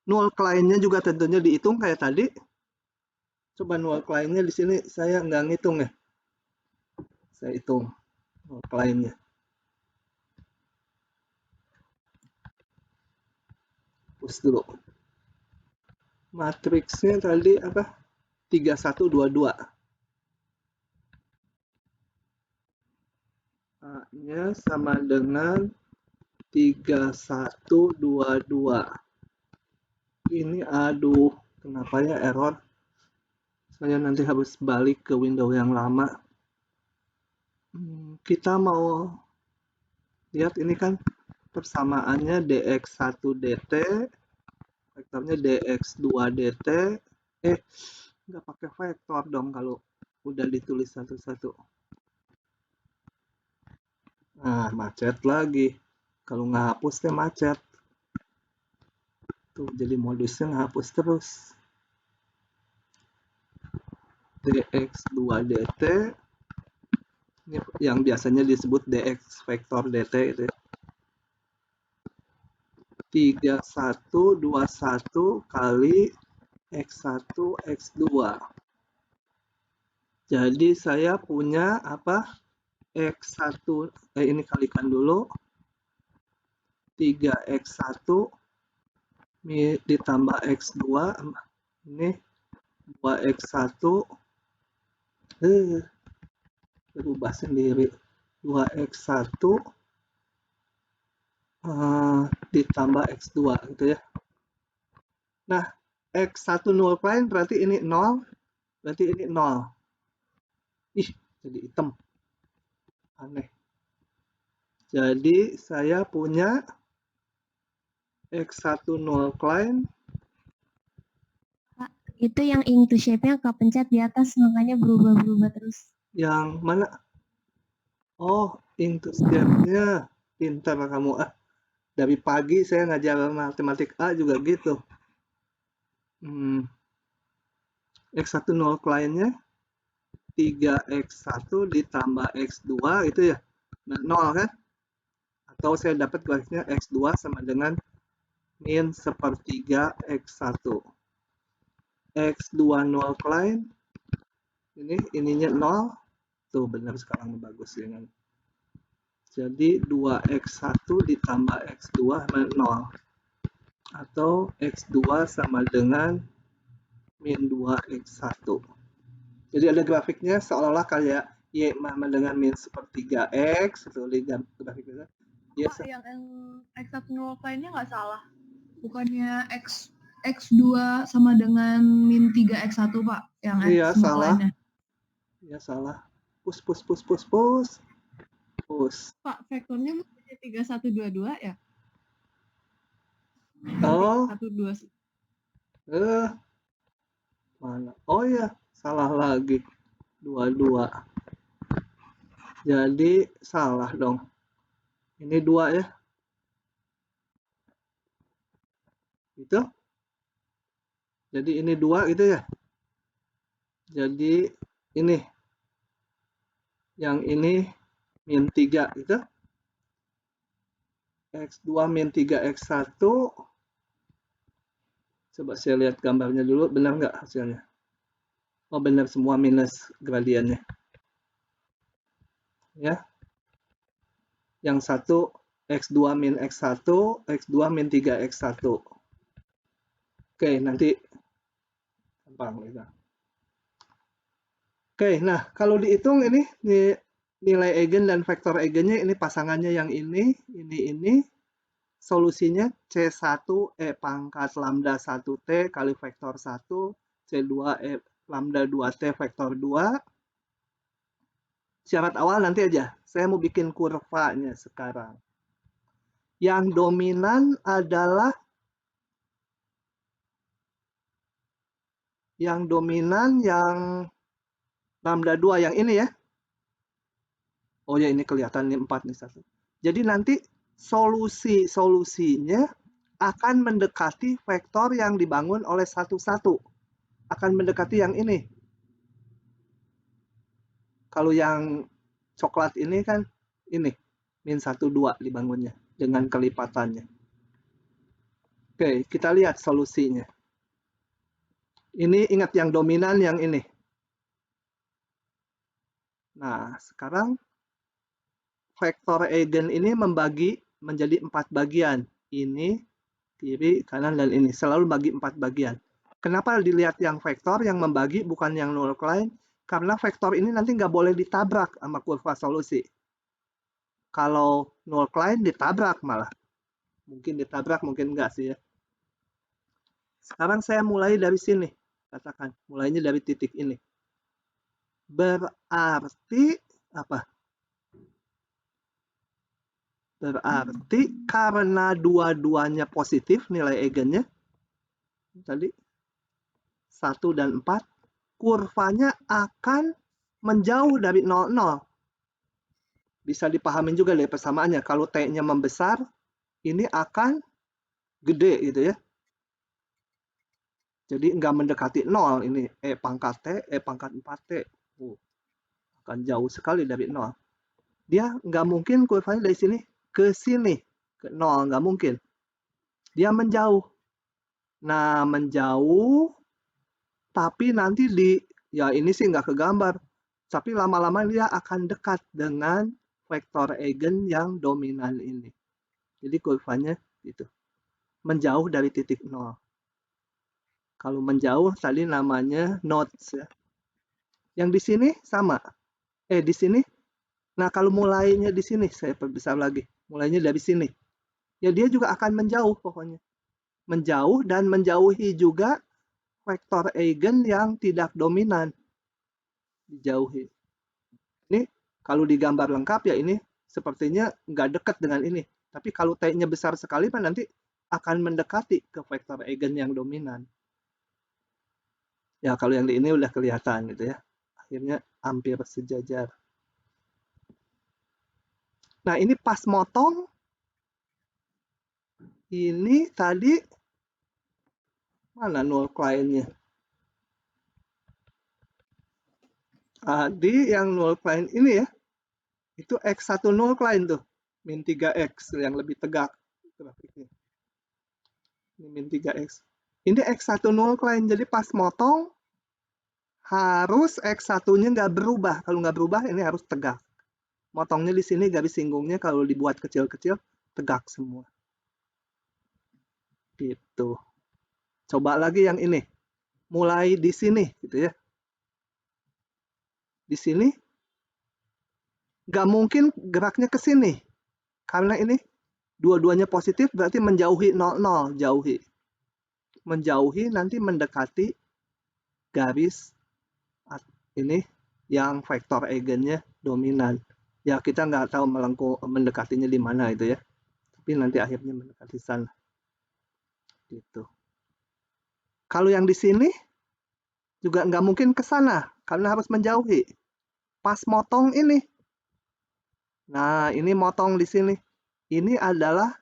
A: Null client-nya juga tentunya dihitung kayak tadi. Coba null client-nya di sini saya nggak ngitung ya. Saya hitung null client-nya. Hapus dulu. Matriksnya tadi apa? 3122. A-nya sama dengan 3122. Ini aduh, kenapa ya error? Saya nanti harus balik ke window yang lama. Kita mau lihat ini kan persamaannya dx1 dt, vektornya dx2 dt. Nggak pakai vektor dong kalau udah ditulis satu-satu. Nah, macet lagi. Kalau nggak hapus teh macet. Tuh, jadi modusnya ngehapus terus. dx2 dt ini yang biasanya disebut dx vektor dt itu ya. 3121 kali x1 x2. Jadi saya punya apa? X1 ini kalikan dulu. 3x1 ditambah x2 ini 2x1 berubah sendiri. 2x1 ditambah X2 gitu ya. Nah, X1 null client berarti ini 0, berarti ini 0. Ih, jadi hitam. Aneh. Jadi saya punya X1 null client.
E: Pak, itu yang into shape-nya kepencet di atas, makanya berubah-berubah terus.
A: Yang mana? Oh, into shape-nya. Pintar kamu. Dari pagi saya ngajar matematik A juga gitu. X1 null client-nya 3X1 ditambah X2 itu ya. Nah, 0 kan? Atau saya dapat grafiknya X2 sama dengan min sepertiga X1. X2 null client ininya 0. Tuh benar sekarang bagus dengan. Jadi 2X1 ditambah X2 sama 0. Atau X2 sama dengan min 2X1. Jadi ada grafiknya seolah-olah kayak Y sama dengan min sepertiga X. Itu lihat grafiknya.
F: Yes. Pak, yang X1 null client-nya nggak salah. Bukannya X2 sama dengan min 3X1, Pak. Yang
A: iya,
F: X
A: salah.
F: client-nya.
A: Iya, salah. Push.
F: Pak, vektornya masih 3122 ya?
A: Oh.
F: 1, 2.
A: Mana? Oh ya, salah lagi. 22. Jadi salah dong. Ini 2 ya. Itu. Jadi ini 2 gitu ya. Jadi ini. Yang ini min 3 gitu. X2 min 3X1. Coba saya lihat gambarnya dulu, benar nggak hasilnya? Oh benar, semua minus gradiennya. Ya. Yang satu X2 min X1, X2 min 3X1. Oke, nanti gampang. Oke, nah kalau dihitung ini nilai eigen dan vektor eigennya ini pasangannya yang ini. Solusinya C1 E pangkat lambda 1T kali vektor 1, C2 E lambda 2T vektor 2. Syarat awal nanti aja. Saya mau bikin kurvanya sekarang. Yang dominan adalah yang lambda 2 yang ini ya. Oh ya, ini kelihatan nih 4 nih 1. Jadi nanti solusinya akan mendekati vektor yang dibangun oleh 1, 1. Akan mendekati yang ini. Kalau yang coklat ini kan ini min 1, 2 dibangunnya dengan kelipatannya. Oke, kita lihat solusinya. Ini ingat yang dominan yang ini. Nah, sekarang vektor eigen ini membagi menjadi 4 bagian. Ini, kiri, kanan, dan ini. Selalu bagi 4 bagian. Kenapa dilihat yang vektor yang membagi bukan yang null client? Karena vektor ini nanti nggak boleh ditabrak sama kurva solusi. Kalau null client ditabrak malah. Mungkin ditabrak, mungkin enggak sih ya. Sekarang saya mulai dari sini. Katakan, mulainya dari titik ini. Berarti apa? Berarti karena dua-duanya positif nilai eigennya, tadi 1 dan 4, kurvanya akan menjauh dari 0, 0. Bisa dipahami juga dari persamaannya. Kalau T-nya membesar, ini akan gede gitu ya. Jadi nggak mendekati 0 ini. E pangkat T, E pangkat 4T. Akan jauh sekali dari 0. Dia nggak mungkin kurvanya dari sini ke sini. Ke 0, nggak mungkin. Dia menjauh. Nah, menjauh. Tapi nanti ya ini sih nggak kegambar. Tapi lama-lama dia akan dekat dengan vektor eigen yang dominan ini. Jadi kurvanya gitu. Menjauh dari titik 0. Kalau menjauh tadi namanya nodes ya. Yang di sini sama. Di sini. Nah, kalau mulainya di sini saya perbesar lagi. Mulainya dari sini. ya dia juga akan menjauh pokoknya. Menjauh dan menjauhi juga vektor eigen yang tidak dominan. Dijauhi. Ini kalau digambar lengkap ya ini sepertinya nggak dekat dengan ini. Tapi kalau T-nya besar sekali kan nanti akan mendekati ke vektor eigen yang dominan. Ya kalau yang di ini udah kelihatan gitu ya. Akhirnya hampir sejajar. Nah ini pas motong, ini tadi mana null client-nya? Tadi yang null client ini ya, itu X1 null client tuh, min 3X yang lebih tegak grafiknya. Ini min 3X. Ini X1 null client, jadi pas motong harus X1-nya nggak berubah. Kalau nggak berubah ini harus tegak. Motongnya di sini garis singgungnya kalau dibuat kecil-kecil tegak semua. Gitu. Coba lagi yang ini. Mulai di sini gitu ya. Di sini nggak mungkin geraknya ke sini. Karena ini dua-duanya positif berarti menjauhi 0,0, jauhi. Menjauhi nanti mendekati garis ini yang vektor eigennya dominan. Ya kita nggak tahu mendekatinya di mana itu ya. Tapi nanti akhirnya mendekati sana. Gitu. Kalau yang di sini juga nggak mungkin ke sana karena harus menjauhi. Pas motong ini. Nah, ini motong di sini. Ini adalah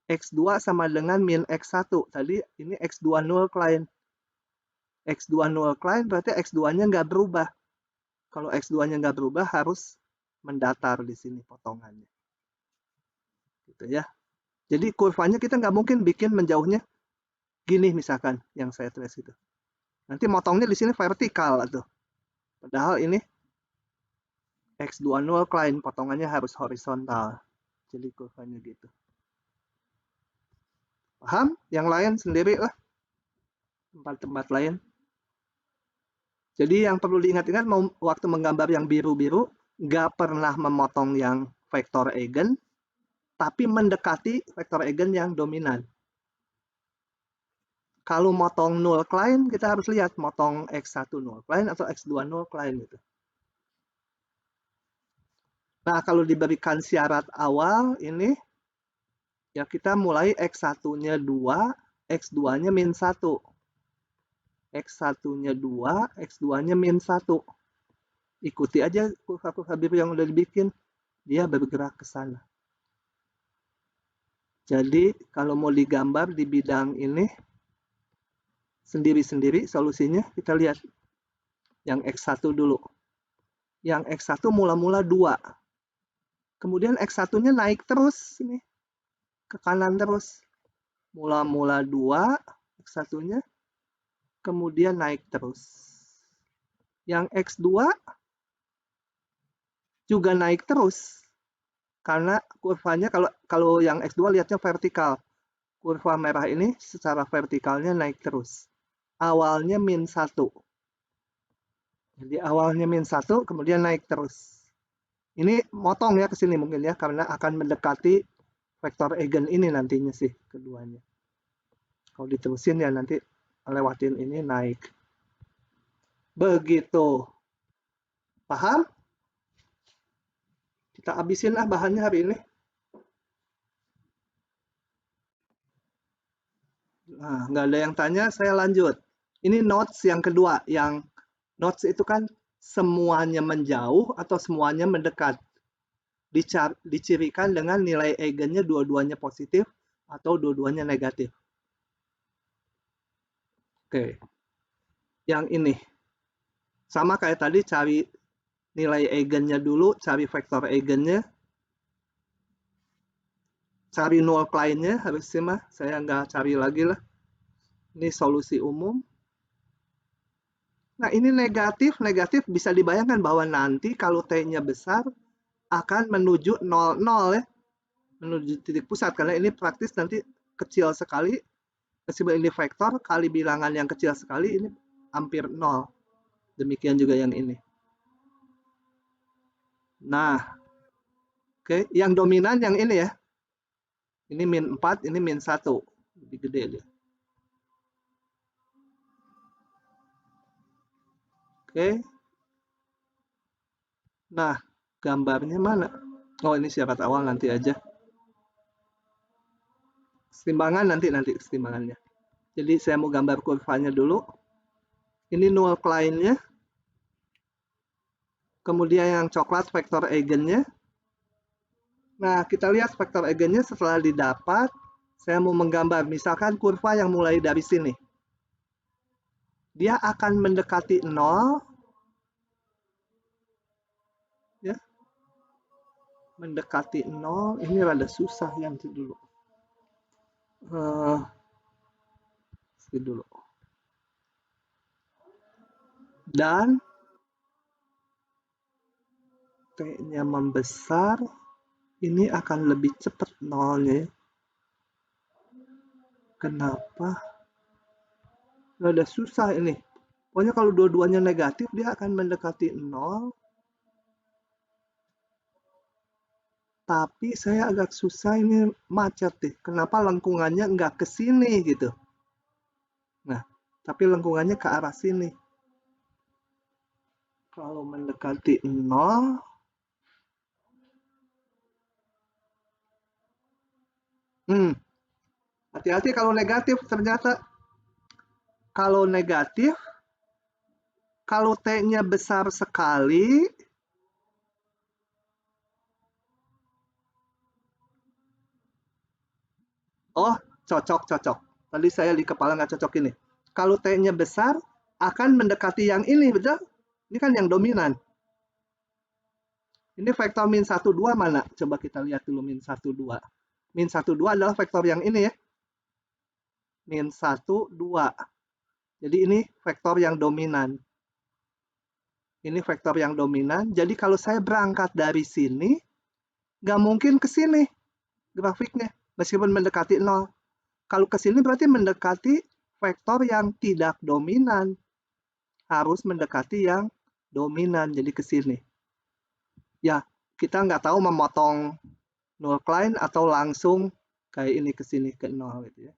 A: X2 sama dengan min X1. Tadi ini X2 null client. X2 null client berarti X2-nya nggak berubah. Kalau X2-nya nggak berubah harus mendatar di sini potongannya. Gitu ya. Jadi kurvanya kita nggak mungkin bikin menjauhnya gini misalkan yang saya tulis itu. Nanti motongnya di sini vertikal tuh. Padahal ini X2 null client potongannya harus horizontal. Jadi kurvanya gitu. Paham? Yang lain sendiri lah. Tempat-tempat lain. Jadi yang perlu diingat-ingat waktu menggambar yang biru-biru nggak pernah memotong yang vektor eigen, tapi mendekati vektor eigen yang dominan. Kalau motong null client, kita harus lihat motong X1 null client atau X2 null client gitu. Nah, kalau diberikan syarat awal ini, ya kita mulai X1-nya 2, X2-nya min 1. X1-nya 2, X2-nya min 1. Ikuti aja kurva-kurva biru yang udah dibikin. Dia bergerak ke sana. Jadi kalau mau digambar di bidang ini sendiri-sendiri solusinya kita lihat yang X1 dulu. Yang X1 mula-mula 2. Kemudian X1-nya naik terus ini. Ke kanan terus. Mula-mula 2 X1-nya kemudian naik terus. Yang X2 juga naik terus. Karena kurvanya kalau yang X2 lihatnya vertikal. Kurva merah ini secara vertikalnya naik terus. Awalnya min 1. Jadi awalnya min 1 kemudian naik terus. Ini motong ya ke sini mungkin ya karena akan mendekati vektor eigen ini nantinya sih keduanya. Kalau diterusin ya nanti lewatin ini naik. Begitu. Paham? Kita habisin lah bahannya hari ini. Nah, nggak ada yang tanya, saya lanjut. Ini notes yang kedua. Yang notes itu kan semuanya menjauh atau semuanya mendekat. Dicirikan dengan nilai eigennya dua-duanya positif atau dua-duanya negatif. Oke. Yang ini. Sama kayak tadi cari nilai eigennya dulu, cari vektor eigennya. Cari null client-nya harusnya mah. Saya nggak cari lagi lah. Ini solusi umum. Nah ini negatif bisa dibayangkan bahwa nanti kalau T-nya besar akan menuju 0,0 ya. Menuju titik pusat karena ini praktis nanti kecil sekali. Meskipun ini vektor kali bilangan yang kecil sekali ini hampir 0. Demikian juga yang ini. Nah, oke, yang dominan yang ini ya. Ini min 4, ini min 1. Lebih gede dia. Oke. Nah, gambarnya mana? Oh, ini syarat awal nanti aja. Kesetimbangan nanti kesetimbangannya. Jadi saya mau gambar kurvanya dulu. Ini null client-nya. Kemudian yang coklat vektor eigennya. Nah, kita lihat vektor eigennya setelah didapat. Saya mau menggambar, misalkan kurva yang mulai dari sini. Dia akan mendekati 0. Ya. Mendekati 0. Ini rada susah yang itu dulu. Dulu. Dan T-nya membesar, ini akan lebih cepat nolnya. Kenapa? Rada susah ini. Pokoknya kalau dua-duanya negatif, dia akan mendekati 0. Tapi saya agak susah ini macet deh. Kenapa lengkungannya nggak ke sini gitu. Nah, tapi lengkungannya ke arah sini. Kalau mendekati 0, hati-hati kalau negatif ternyata. Kalau negatif, kalau T-nya besar sekali, oh, cocok. Tadi saya di kepala nggak cocok ini. Kalau T-nya besar, akan mendekati yang ini, betul? Ini kan yang dominan. Ini vektor min 1, 2 mana? Coba kita lihat dulu min 1, 2. Min 1, 2 adalah vektor yang ini ya. Min 1, 2. Jadi ini vektor yang dominan. Ini vektor yang dominan. Jadi kalau saya berangkat dari sini, nggak mungkin ke sini grafiknya. Meskipun mendekati 0. Kalau ke sini berarti mendekati vektor yang tidak dominan. Harus mendekati yang dominan. Jadi ke sini. Ya, kita nggak tahu memotong null client atau langsung kayak ini ke sini ke 0 gitu ya.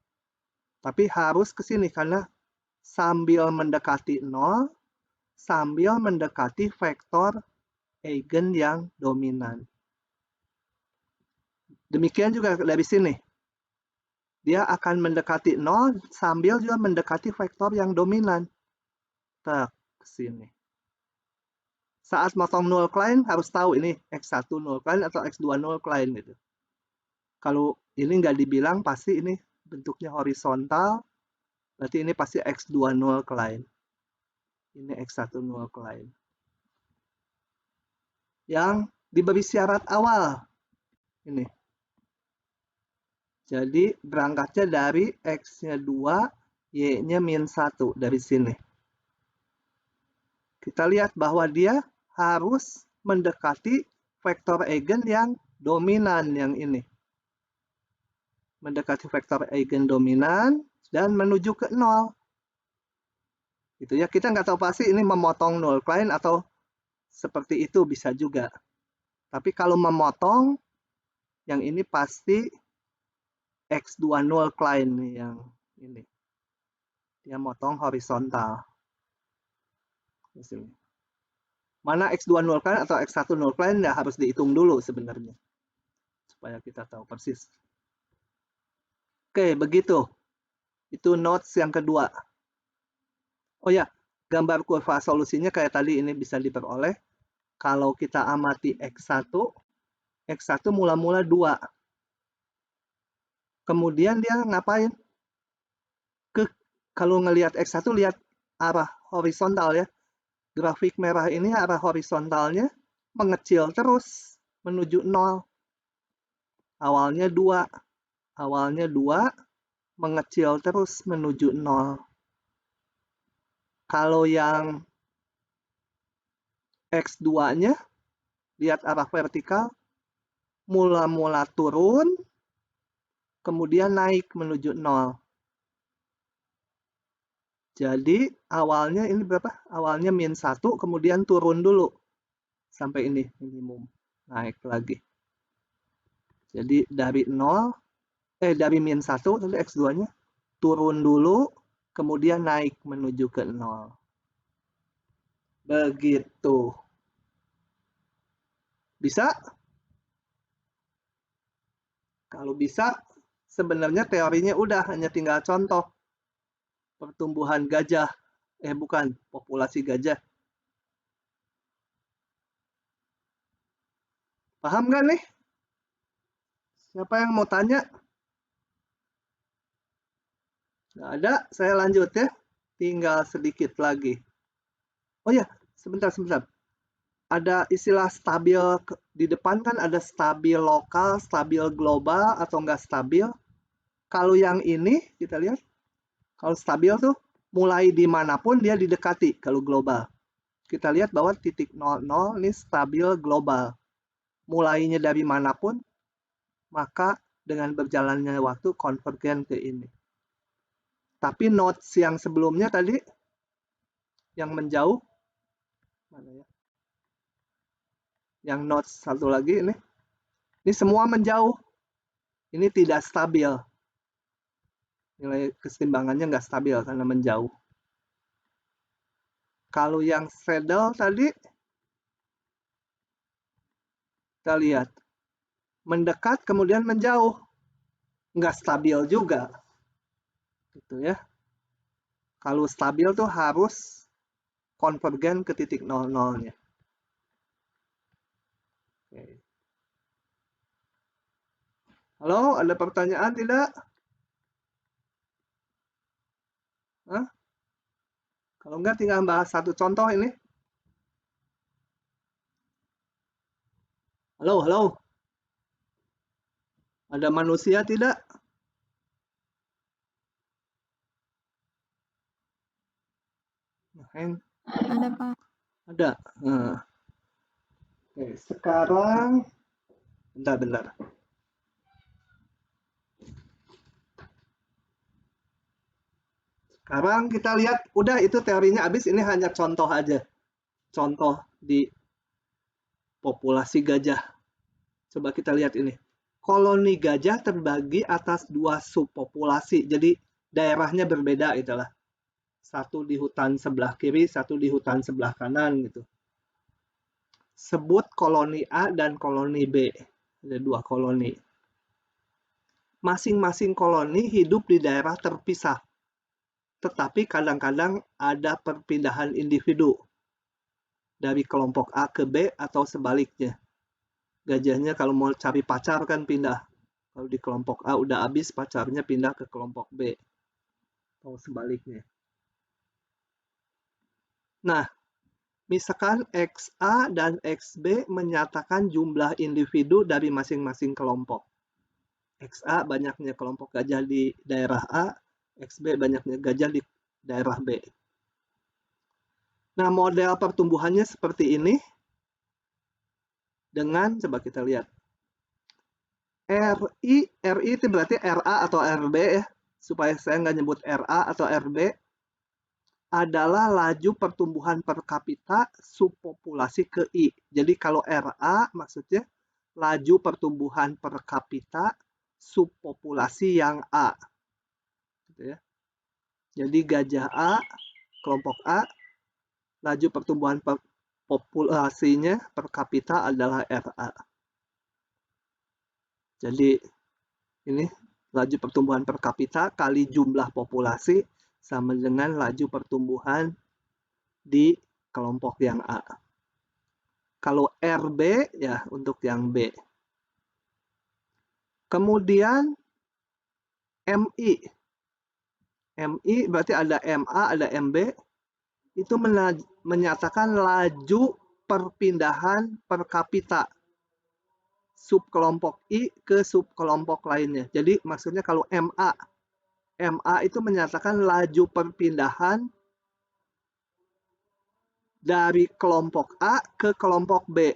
A: Tapi harus ke sini karena sambil mendekati 0, sambil mendekati vektor eigen yang dominan. Demikian juga dari sini. Dia akan mendekati 0 sambil juga mendekati vektor yang dominan. Ke sini. Saat motong null client harus tahu ini X1 null client atau X2 null client gitu. Kalau ini nggak dibilang pasti ini bentuknya horizontal, berarti ini pasti X2 null client. Ini X1 null client. Yang diberi syarat awal. Ini. Jadi berangkatnya dari X-nya 2, Y-nya min 1 dari sini. Kita lihat bahwa dia harus mendekati vektor eigen yang dominan yang ini. Mendekati vektor eigen dominan dan menuju ke 0. Gitu ya, kita nggak tahu pasti ini memotong null client atau seperti itu bisa juga. Tapi kalau memotong, yang ini pasti X2 null client nih yang ini. Dia motong horizontal. Di sini. Mana X2 null client atau X1 null client ya harus dihitung dulu sebenarnya. Supaya kita tahu persis. Oke, begitu. Itu notes yang kedua. Oh ya, gambar kurva solusinya kayak tadi ini bisa diperoleh. Kalau kita amati X1 mula-mula 2. Kemudian dia ngapain? Kalau ngelihat X1 lihat arah horizontal ya. Grafik merah ini arah horizontalnya mengecil terus menuju 0. Awalnya 2 mengecil terus menuju 0. Kalau yang X2-nya lihat arah vertikal mula-mula turun kemudian naik menuju 0. Jadi awalnya ini berapa? Awalnya min 1 kemudian turun dulu sampai ini minimum, naik lagi. Jadi dari 0 dari min 1 tadi X2-nya turun dulu, kemudian naik menuju ke 0. Begitu. Bisa? Kalau bisa, sebenarnya teorinya udah, hanya tinggal contoh. Pertumbuhan gajah. Bukan, populasi gajah. Paham nggak nih? Siapa yang mau tanya? Nggak ada, saya lanjut ya. Tinggal sedikit lagi. Oh ya, sebentar. Ada istilah stabil di depan kan ada stabil lokal, stabil global, atau enggak stabil. Kalau yang ini, kita lihat. Kalau stabil tuh, mulai dimanapun dia didekati kalau global. Kita lihat bahwa titik 00 ini stabil global. Mulainya dari manapun, maka dengan berjalannya waktu konvergen ke ini. Tapi nodes yang sebelumnya tadi, yang menjauh, mana ya? Yang nodes satu lagi ini semua menjauh. Ini tidak stabil. Nilai keseimbangannya nggak stabil karena menjauh. Kalau yang saddle tadi, kita lihat. Mendekat kemudian menjauh. Nggak stabil juga. Gitu ya. Kalau stabil tuh harus konvergen ke titik 00-nya. Oke. Halo, ada pertanyaan tidak? Hah? Kalau enggak tinggal bahas satu contoh ini. Halo. Ada manusia tidak?
B: Ada, Pak.
A: Ada. Oke, sekarang bentar. Sekarang kita lihat, udah itu teorinya habis, ini hanya contoh aja. Contoh di populasi gajah. Coba kita lihat ini. Koloni gajah terbagi atas 2 subpopulasi. Jadi daerahnya berbeda itulah. Satu di hutan sebelah kiri, satu di hutan sebelah kanan gitu. Sebut koloni A dan koloni B. Ada 2 koloni. Masing-masing koloni hidup di daerah terpisah. Tetapi kadang-kadang ada perpindahan individu dari kelompok A ke B atau sebaliknya. Gajahnya kalau mau cari pacar kan pindah. Kalau di kelompok A udah habis, pacarnya pindah ke kelompok B. Atau sebaliknya. Nah, misalkan XA dan XB menyatakan jumlah individu dari masing-masing kelompok. XA banyaknya kelompok gajah di daerah A, XB banyaknya gajah di daerah B. Nah, model pertumbuhannya seperti ini. Dengan, coba kita lihat. RI itu berarti RA atau RB ya. Supaya saya nggak nyebut RA atau RB. Adalah laju pertumbuhan per kapita subpopulasi ke I. Jadi kalau RA maksudnya laju pertumbuhan per kapita subpopulasi yang A. Gitu ya. Jadi gajah A, kelompok A, laju pertumbuhan per populasinya per kapita adalah RA. Jadi ini laju pertumbuhan per kapita kali jumlah populasi sama dengan laju pertumbuhan di kelompok yang A. Kalau RB ya untuk yang B. Kemudian MI. MI berarti ada MA, ada MB. Itu menyatakan laju perpindahan per kapita subkelompok I ke subkelompok lainnya. Jadi maksudnya kalau MA itu menyatakan laju perpindahan dari kelompok A ke kelompok B.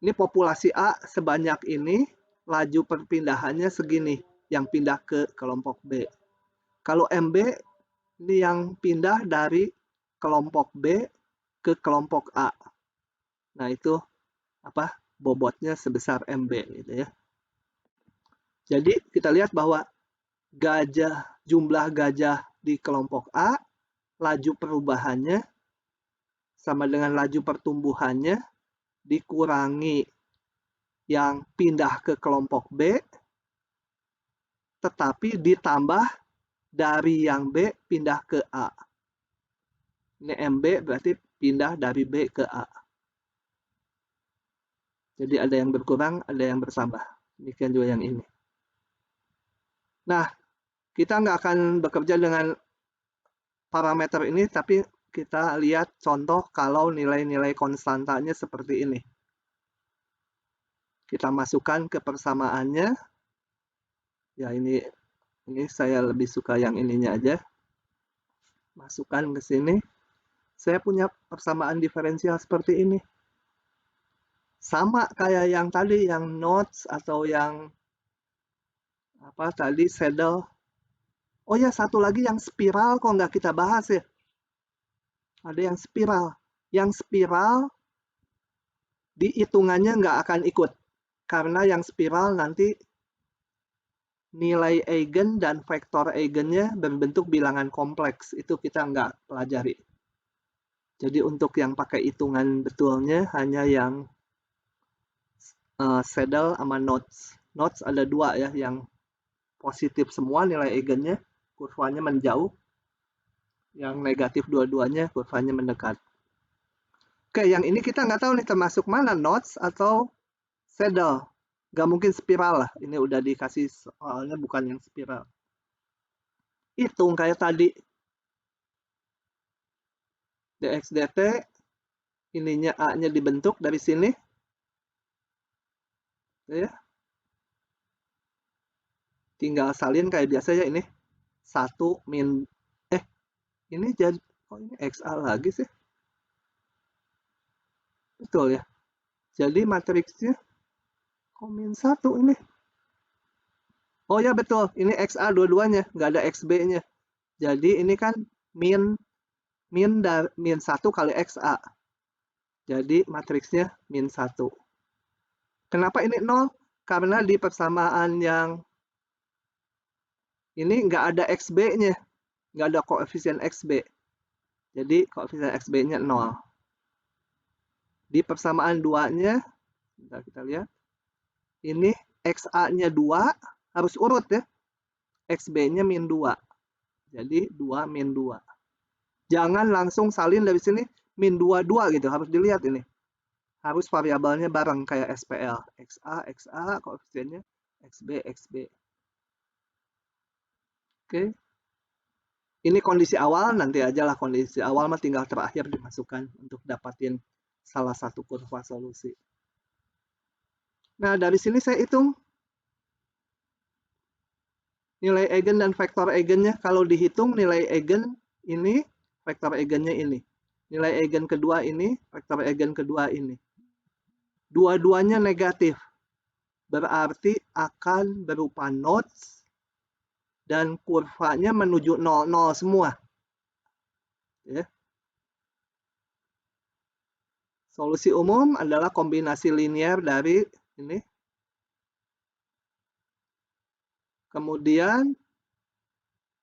A: Ini populasi A sebanyak ini, laju perpindahannya segini, yang pindah ke kelompok B. Kalau MB, ini yang pindah dari kelompok B ke kelompok A. Nah itu bobotnya sebesar MB gitu ya. Jadi kita lihat bahwa jumlah gajah di kelompok A, laju perubahannya sama dengan laju pertumbuhannya dikurangi yang pindah ke kelompok B, tetapi ditambah dari yang B pindah ke A. Ini MB berarti pindah dari B ke A. Jadi ada yang berkurang, ada yang bertambah. Demikian juga yang ini. Nah, kita nggak akan bekerja dengan parameter ini, tapi kita lihat contoh kalau nilai-nilai konstantanya seperti ini. Kita masukkan ke persamaannya. Ya, ini saya lebih suka yang ininya aja. Masukkan ke sini. Saya punya persamaan diferensial seperti ini. Sama kayak yang tadi, yang Notes atau yang apa tadi, saddle. Oh ya, satu lagi yang spiral kok nggak kita bahas ya. Ada yang spiral. Yang spiral dihitungannya nggak akan ikut. Karena yang spiral nanti nilai eigen dan vektor eigennya berbentuk bilangan kompleks. Itu kita nggak pelajari. Jadi untuk yang pakai hitungan betulnya hanya yang saddle sama notes. Notes ada dua ya, yang positif semua nilai eigennya, kurvanya menjauh. Yang negatif dua-duanya, kurvanya mendekat. Oke, yang ini kita nggak tahu nih termasuk mana, notes atau saddle. Nggak mungkin spiral lah, ini udah dikasih soalnya bukan yang spiral. Hitung kayak tadi. dx dt, ininya A-nya dibentuk dari sini. Ya. Tinggal salin kayak biasa ya ini. 1 min ini jadi ini XA lagi sih. Betul ya. Jadi matriksnya kok min 1 ini. Oh ya betul, ini XA dua-duanya, nggak ada XB-nya. Jadi ini kan min 1 kali XA. Jadi matriksnya min 1. Kenapa ini 0? Karena di persamaan yang ini nggak ada XB-nya. Nggak ada koefisien XB. Jadi koefisien XB-nya 0. Di persamaan 2-nya, kita lihat, ini XA-nya 2, harus urut ya. XB-nya min 2. Jadi 2 min 2. Jangan langsung salin dari sini min 2, 2 gitu. Harus dilihat ini. Harus variabelnya bareng kayak SPL. XA, koefisiennya XB, XB. Oke. Ini kondisi awal, nanti aja lah kondisi awal mah tinggal terakhir dimasukkan untuk dapatin salah satu kurva solusi. Nah, dari sini saya hitung nilai eigen dan vektor eigennya. Kalau dihitung nilai eigen ini, vektor eigennya ini. Nilai eigen kedua ini, vektor eigen kedua ini. Dua-duanya negatif. Berarti akan berupa nodes dan kurvanya menuju 0, 0 semua. Ya. Solusi umum adalah kombinasi linear dari ini. Kemudian,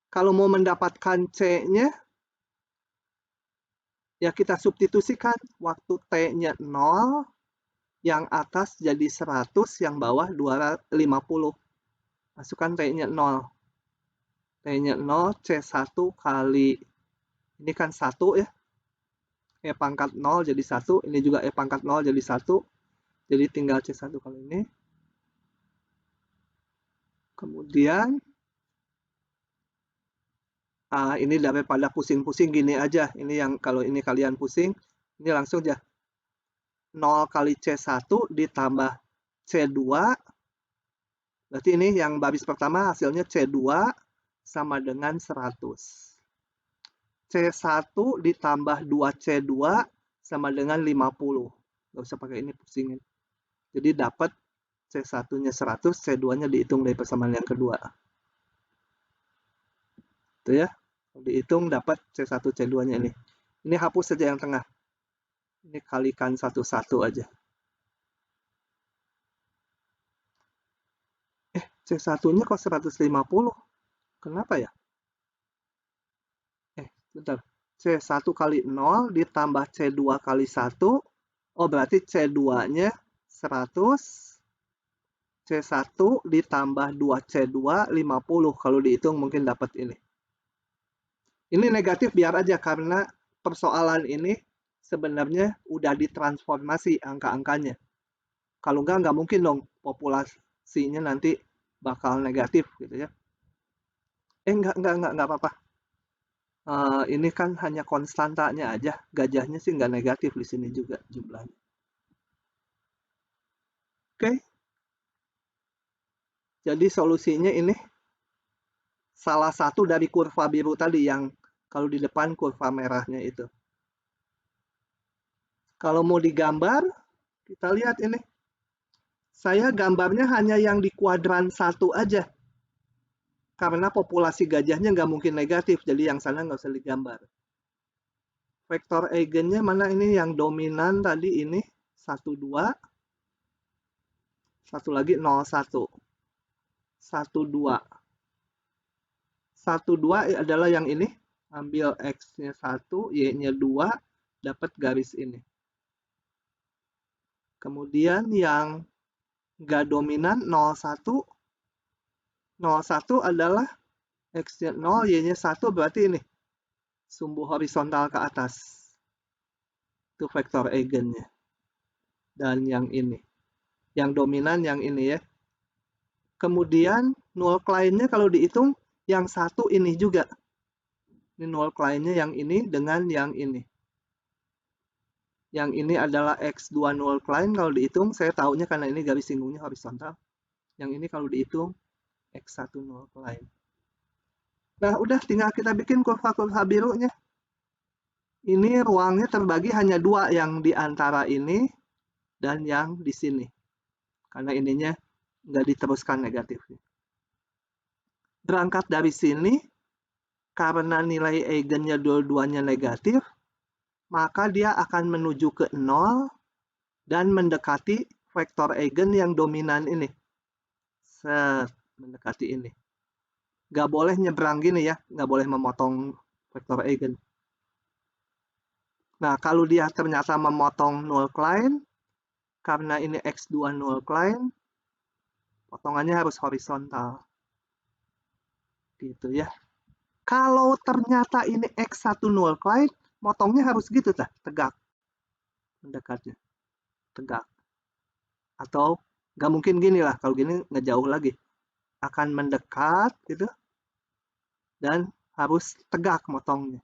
A: kalau mau mendapatkan C-nya, ya kita substitusikan. Waktu T-nya 0, yang atas jadi 100, yang bawah 250. Masukkan T-nya 0. T-nya 0, C1 kali, ini kan 1 ya. E pangkat 0 jadi 1, ini juga E pangkat 0 jadi 1. Jadi tinggal C1 kali ini. Kemudian, ini daripada pusing-pusing gini aja. Ini yang kalau ini kalian pusing, ini langsung aja. 0 kali C1 ditambah C2. Berarti ini yang baris pertama hasilnya C2 sama dengan 100. C1 ditambah 2C2 sama dengan 50. Nggak usah pakai ini pusingin. Jadi dapat C1-nya 100, C2-nya dihitung dari persamaan yang kedua. Itu ya. Kalau dihitung dapat C1, C2-nya ini. Ini hapus saja yang tengah. Ini kalikan satu-satu aja. C1-nya kok 150? Kenapa ya? Bentar. C1 kali 0 ditambah C2 kali 1. Oh, berarti C2-nya 100. C1 ditambah 2C2, 50. Kalau dihitung mungkin dapat ini. Ini negatif biar aja, karena persoalan ini sebenarnya udah ditransformasi angka-angkanya. Kalau nggak mungkin dong populasinya nanti bakal negatif gitu ya. Nggak apa-apa. Ini kan hanya konstantanya aja. Gajahnya sih nggak negatif di sini juga jumlahnya. Oke. Jadi solusinya ini salah satu dari kurva biru tadi yang kalau di depan kurva merahnya itu. Kalau mau digambar, kita lihat ini. Saya gambarnya hanya yang di kuadran 1 aja. Karena populasi gajahnya nggak mungkin negatif, jadi yang sana nggak usah digambar. Vektor eigennya mana ini? Yang dominan tadi ini 1, 2. Satu lagi 0, 1. 1, 2. 1, 2 adalah yang ini. Ambil X-nya 1, Y-nya 2, dapat garis ini. Kemudian yang nggak dominan 0, 1. 0, 1 adalah X-nya 0, Y-nya 1, berarti ini. Sumbu horizontal ke atas. Itu vektor eigennya. Dan yang ini. Yang dominan yang ini ya. Kemudian null client-nya kalau dihitung yang 1 ini juga. Ini null client-nya yang ini dengan yang ini. Yang ini adalah X2 null client kalau dihitung, saya tahunya karena ini garis singgungnya horizontal. Yang ini kalau dihitung X1 null client. Nah, udah tinggal kita bikin kurva-kurva birunya. Ini ruangnya terbagi hanya 2, yang di antara ini dan yang di sini. Karena ininya nggak diteruskan negatifnya. Berangkat dari sini, karena nilai eigennya dua-duanya negatif, maka dia akan menuju ke 0 dan mendekati vektor eigen yang dominan ini. Mendekati ini. Nggak boleh nyebrang gini ya, nggak boleh memotong vektor eigen. Nah, kalau dia ternyata memotong null client, karena ini X2 null client, potongannya harus horizontal. Gitu ya. Kalau ternyata ini X1 null client, motongnya harus gitu tegak. Mendekatnya. Tegak. Atau nggak mungkin gini lah, kalau gini nggak jauh lagi. Akan mendekat gitu. Dan harus tegak motongnya.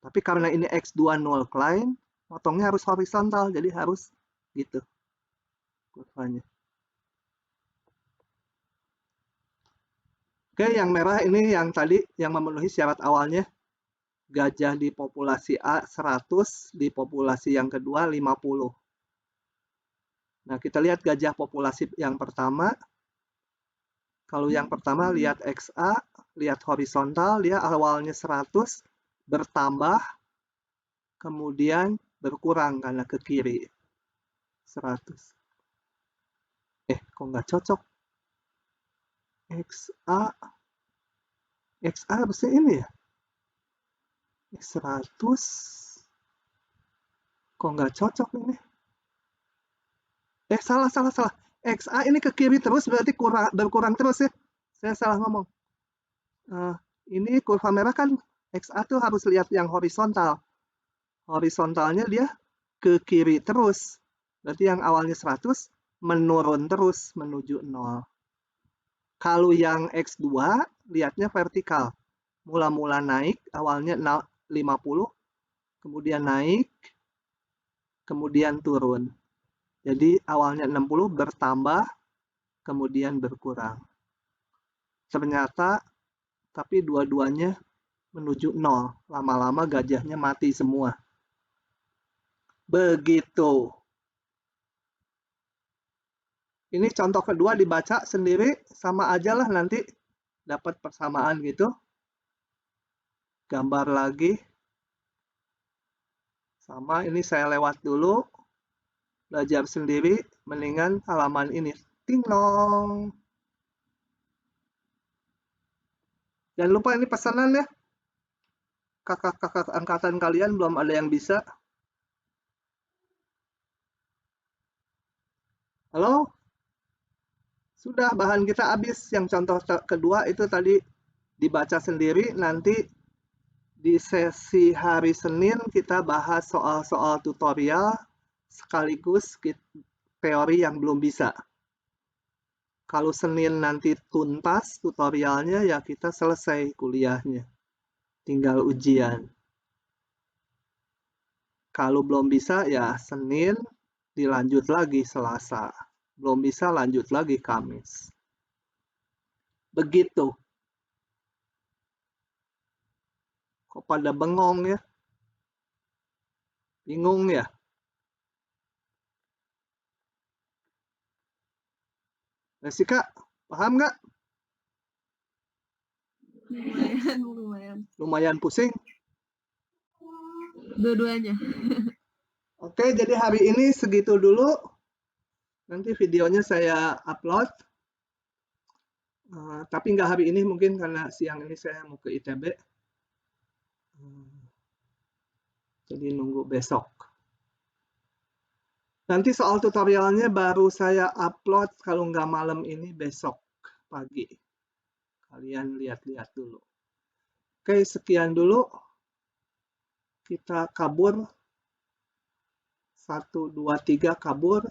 A: Tapi karena ini X2 null client, motongnya harus horizontal, jadi harus gitu kurvanya. Oke, yang merah ini yang tadi yang memenuhi syarat awalnya. Gajah di populasi A 100, di populasi yang kedua 50. Nah, kita lihat gajah populasi yang pertama. Kalau yang pertama lihat XA, lihat horizontal, dia awalnya 100, bertambah, kemudian berkurang karena ke kiri. 100. Kok nggak cocok? XA harusnya ini ya? 100. Kok nggak cocok ini? Salah. XA ini ke kiri terus berarti berkurang terus ya. Saya salah ngomong. Ini kurva merah kan XA tuh harus lihat yang horizontal. Horizontalnya dia ke kiri terus. Berarti yang awalnya 100 menurun terus menuju 0. Kalau yang X2 lihatnya vertikal. Mula-mula naik, awalnya 50, kemudian naik, kemudian turun. Jadi awalnya 60 bertambah, kemudian berkurang. Ternyata, tapi dua-duanya menuju 0. Lama-lama gajahnya mati semua. Begitu. Ini contoh kedua dibaca sendiri, sama aja lah nanti dapat persamaan gitu. Gambar lagi. Sama, ini saya lewat dulu. Belajar sendiri, mendingan halaman ini. Ting dong. Jangan lupa ini pesanan ya. Kakak-kakak angkatan kalian belum ada yang bisa. Halo? Sudah, bahan kita habis. Yang contoh kedua itu tadi dibaca sendiri. Nanti di sesi hari Senin kita bahas soal-soal tutorial sekaligus teori yang belum bisa. Kalau Senin nanti tuntas tutorialnya, ya kita selesai kuliahnya. Tinggal ujian. Kalau belum bisa, ya Senin dilanjut lagi Selasa. Belum bisa, lanjut lagi Kamis. Begitu. Kok pada bengong ya? Bingung ya? Jessica, paham nggak?
F: Lumayan.
A: Lumayan pusing.
F: Dua-duanya.
A: Oke, jadi hari ini segitu dulu. Nanti videonya saya upload. Tapi nggak hari ini, mungkin karena siang ini saya mau ke ITB. Jadi nunggu besok. Nanti soal tutorialnya baru saya upload kalau nggak malam ini, besok pagi. Kalian lihat-lihat dulu. Oke, sekian dulu. Kita kabur. 1, 2, 3 kabur.